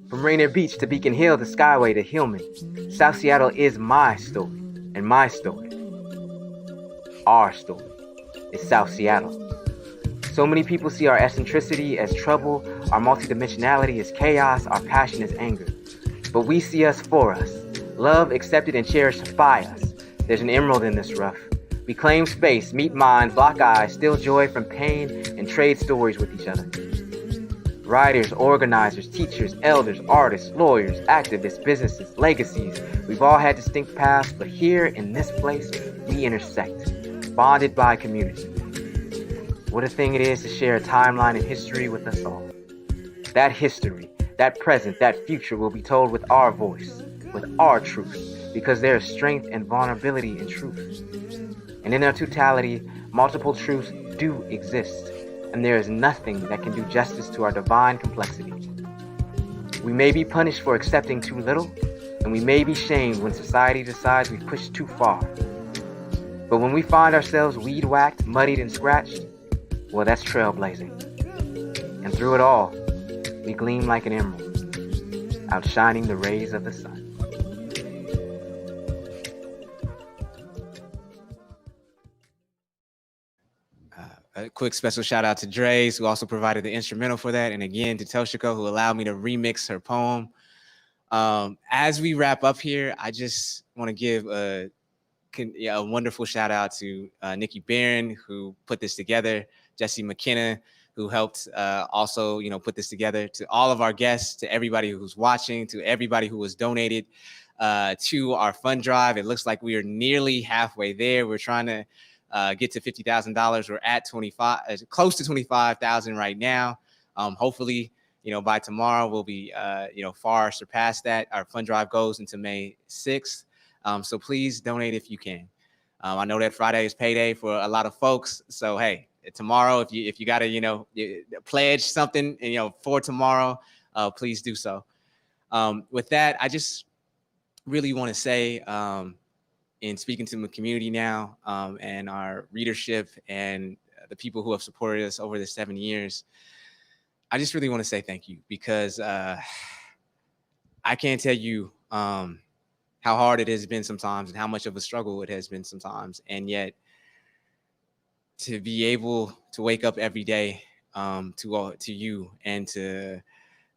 From Rainier Beach to Beacon Hill to Skyway to Hillman, South Seattle is my story, and my story, our story, is South Seattle. So many people see our eccentricity as trouble, our multidimensionality as chaos, our passion as anger. But we see us for us, loved, accepted, and cherished by us. There's an emerald in this rough. We claim space, meet minds, lock eyes, steal joy from pain, and trade stories with each other. Writers, organizers, teachers, elders, artists, lawyers, activists, businesses, legacies. We've all had distinct paths, but here in this place, we intersect, bonded by community. What a thing it is to share a timeline in history with us all. That history, that present, that future will be told with our voice, with our truth, because there is strength and vulnerability in truth. And in our totality, multiple truths do exist, and there is nothing that can do justice to our divine complexity. We may be punished for accepting too little, and we may be shamed when society decides we've pushed too far. But when we find ourselves weed-whacked, muddied, and scratched, well, that's trailblazing. And through it all, we gleam like an emerald, outshining the rays of the sun. A quick special shout out to Dre's, who also provided the instrumental for that. And again, to Toshiko, who allowed me to remix her poem. As we wrap up here, I just want to give a wonderful shout out to Nikki Barron, who put this together, Jesse McKenna, who helped also, put this together, to all of our guests, to everybody who's watching, to everybody who was donated to our fund drive. It looks like we are nearly halfway there. We're trying to get to $50,000. We're at close to 25,000 right now. Hopefully, by tomorrow we'll be, far surpassed that. Our fund drive goes into May 6th. So please donate if you can. I know that Friday is payday for a lot of folks. So, hey, tomorrow, if you got to, pledge something, for tomorrow, please do so. With that, I just really want to say, in speaking to the community now, and our readership and the people who have supported us over the 7 years, I just really want to say thank you, because I can't tell you how hard it has been sometimes and how much of a struggle it has been sometimes. And yet to be able to wake up every day to you and to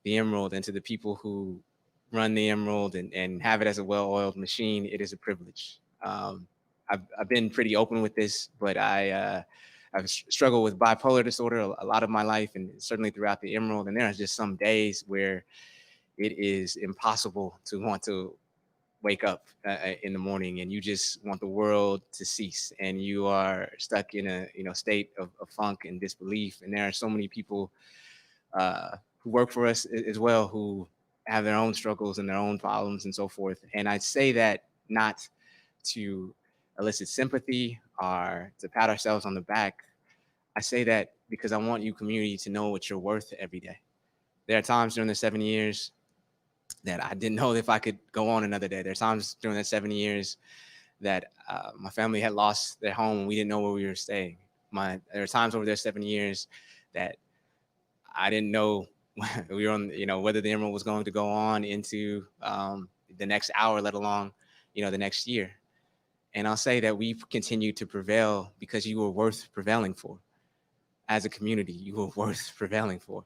the Emerald and to the people who run the Emerald and have it as a well-oiled machine, it is a privilege. I've been pretty open with this, but I've struggled with bipolar disorder a lot of my life, and certainly throughout the Emerald. And there are just some days where it is impossible to want to wake up in the morning, and you just want the world to cease, and you are stuck in a state of funk and disbelief. And there are so many people who work for us as well, who have their own struggles and their own problems and so forth. And I say that not to elicit sympathy or to pat ourselves on the back. I say that because I want you, community, to know what you're worth every day. There are times during the 7 years that I didn't know if I could go on another day. There are times during that 7 years that my family had lost their home and we didn't know where we were staying. There are times over their 7 years that I didn't know we were on, whether the Emerald was going to go on into the next hour, let alone, the next year. And I'll say that we've continued to prevail because you were worth prevailing for. As a community, you were worth prevailing for.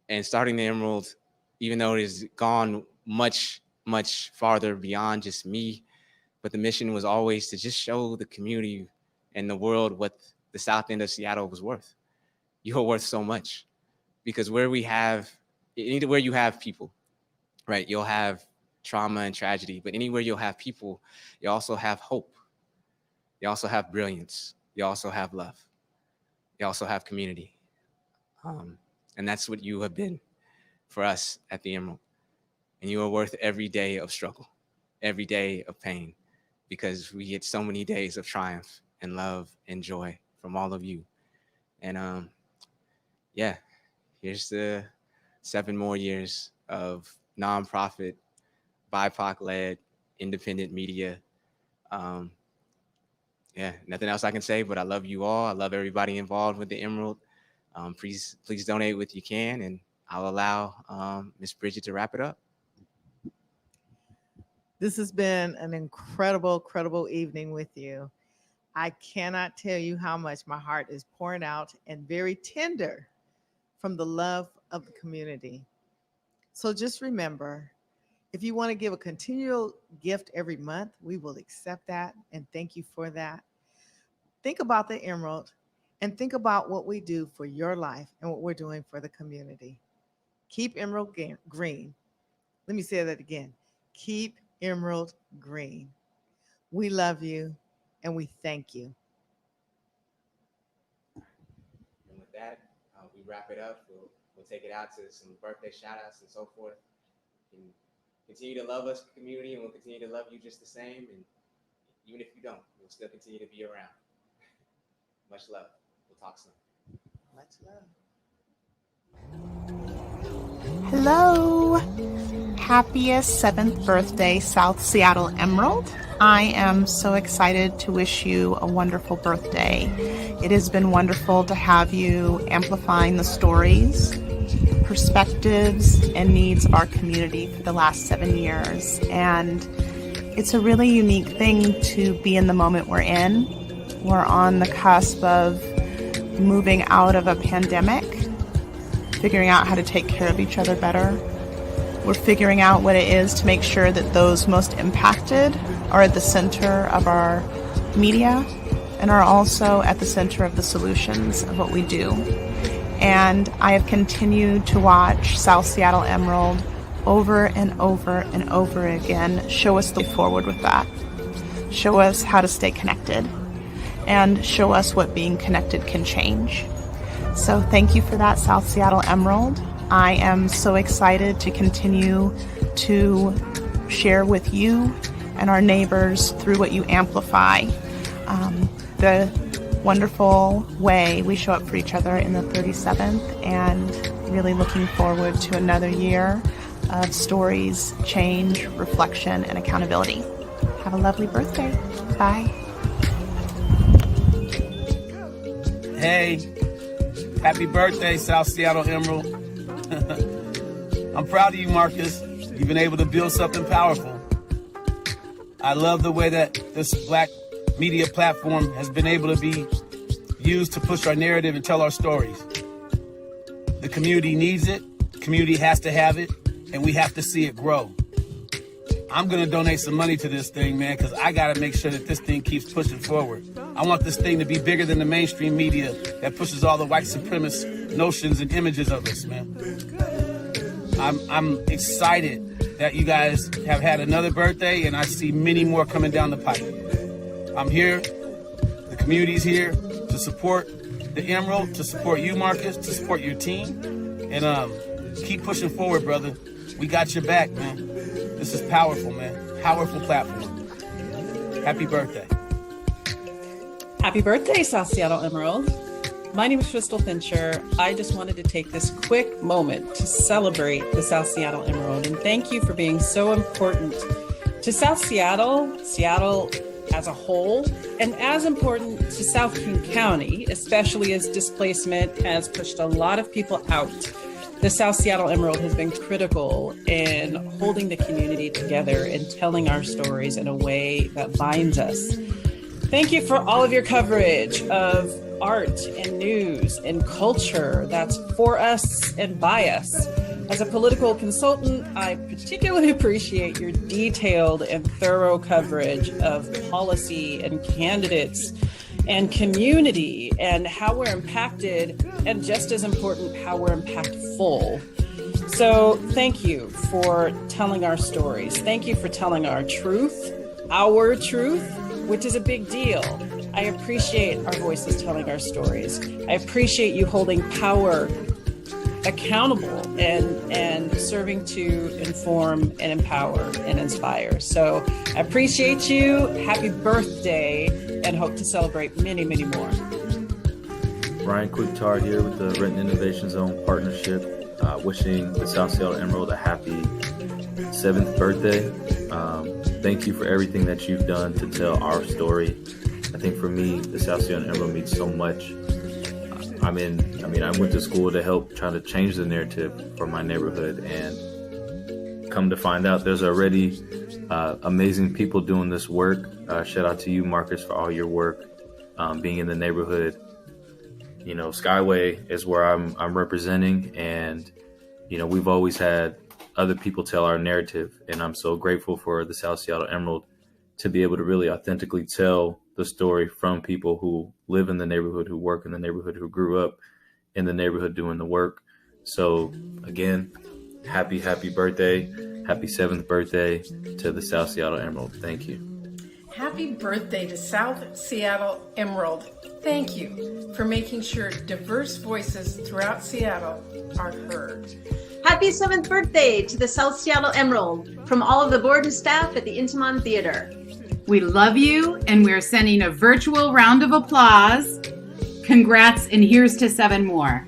And starting the Emerald, even though it has gone much, much farther beyond just me, but the mission was always to just show the community and the world what the South End of Seattle was worth. You are worth so much, because where we have anywhere you have people, right? You'll have trauma and tragedy, but anywhere you'll have people, you also have hope. You also have brilliance. You also have love. You also have community. And that's what you have been for us at the Emerald. And you are worth every day of struggle, every day of pain, because we get so many days of triumph and love and joy from all of you. And yeah, here's the 7 more years of nonprofit, BIPOC-led, independent media. Yeah, nothing else I can say, but I love you all. I love everybody involved with the Emerald. Please donate what you can, and I'll allow Miss Bridgette to wrap it up. This has been an incredible evening with you. I cannot tell you how much my heart is pouring out and very tender from the love of the community. So just remember, if you want to give a continual gift every month, we will accept that, and thank you for that. Think about the Emerald and think about what we do for your life and what we're doing for the community. Keep Emerald green. Let me say that again. Keep Emerald green. We love you and we thank you. And with that, we wrap it up. We'll take it out to some birthday shout outs and so forth. And continue to love us, community, and we'll continue to love you just the same. And even if you don't, we'll still continue to be around. Much love. We'll talk soon. Much love. Hello. Happiest 7th birthday, South Seattle Emerald. I am so excited to wish you a wonderful birthday. It has been wonderful to have you amplifying the stories, perspectives, and needs of our community for the last 7 years. And it's a really unique thing to be in the moment we're in. We're on the cusp of moving out of a pandemic, figuring out how to take care of each other better. We're figuring out what it is to make sure that those most impacted are at the center of our media and are also at the center of the solutions of what we do. And I have continued to watch South Seattle Emerald over and over and over again show us the forward with that, show us how to stay connected, and show us what being connected can change. So thank you for that, South Seattle Emerald. I am so excited to continue to share with you and our neighbors through what you amplify, the wonderful way we show up for each other in the 37th, and really looking forward to another year of stories, change, reflection, and accountability. Have a lovely birthday. Bye. Hey, happy birthday, South Seattle Emerald. I'm proud of you, Marcus. You've been able to build something powerful. I love the way that this Black media platform has been able to be used to push our narrative and tell our stories. The community needs it, the community has to have it, and we have to see it grow. I'm gonna donate some money to this thing, man, because I gotta make sure that this thing keeps pushing forward. I want this thing to be bigger than the mainstream media that pushes all the white supremacist notions and images of us, man. I'm excited that you guys have had another birthday, and I see many more coming down the pipe. I'm here, the community's here to support the Emerald, to support you, Marcus, to support your team, and keep pushing forward, brother. We got your back, man. This is powerful, man. Powerful platform. Happy birthday. Happy birthday, South Seattle Emerald. My name is Crystal Fincher. I just wanted to take this quick moment to celebrate the South Seattle Emerald, and thank you for being so important to South Seattle, Seattle as a whole, and as important to South King County, especially as displacement has pushed a lot of people out. The South Seattle Emerald has been critical in holding the community together and telling our stories in a way that binds us. Thank you for all of your coverage of art and news and culture that's for us and by us. As a political consultant, I particularly appreciate your detailed and thorough coverage of policy and candidates and community and how we're impacted, and just as important, how we're impactful. So thank you for telling our stories. Thank you for telling our truth, which is a big deal. I appreciate our voices telling our stories. I appreciate you holding power accountable and serving to inform and empower and inspire. So I appreciate you. Happy birthday, and hope to celebrate many, many more. Brian Quicktar here with the Renton Innovation Zone Partnership, wishing the South Seattle Emerald a happy 7th birthday. Thank you for everything that you've done to tell our story. I think for me, the South Seattle Emerald means so much. I went to school to help try to change the narrative for my neighborhood, and come to find out there's already amazing people doing this work. Shout out to you, Marcus, for all your work, being in the neighborhood. You know, Skyway is where I'm representing, and you know, we've always had other people tell our narrative, and I'm so grateful for the South Seattle Emerald to be able to really authentically tell the story from people who live in the neighborhood, who work in the neighborhood, who grew up in the neighborhood doing the work. So again, happy birthday, happy 7th birthday to the South Seattle Emerald. Thank you. Happy birthday to South Seattle Emerald. Thank you for making sure diverse voices throughout Seattle are heard. Happy 7th birthday to the South Seattle Emerald from all of the board and staff at the Intiman Theater. We love you, and we're sending a virtual round of applause. Congrats, and here's to 7 more.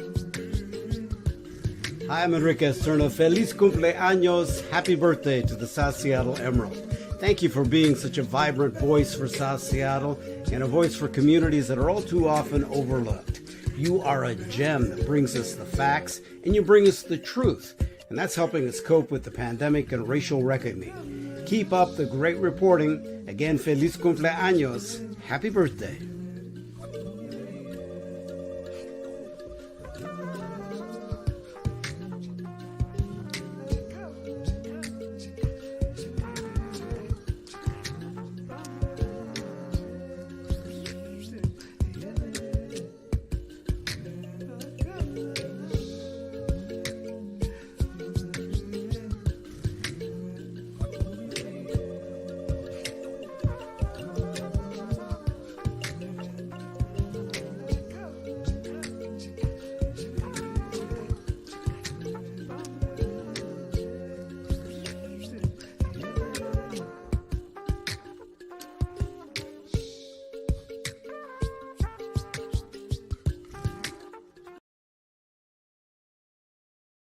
Hi, I'm Enrique Esterna. Feliz cumpleaños. Happy birthday to the South Seattle Emerald. Thank you for being such a vibrant voice for South Seattle and a voice for communities that are all too often overlooked. You are a gem that brings us the facts, and you bring us the truth, and that's helping us cope with the pandemic and racial reckoning. Keep up the great reporting. Again, feliz cumpleaños. Happy birthday.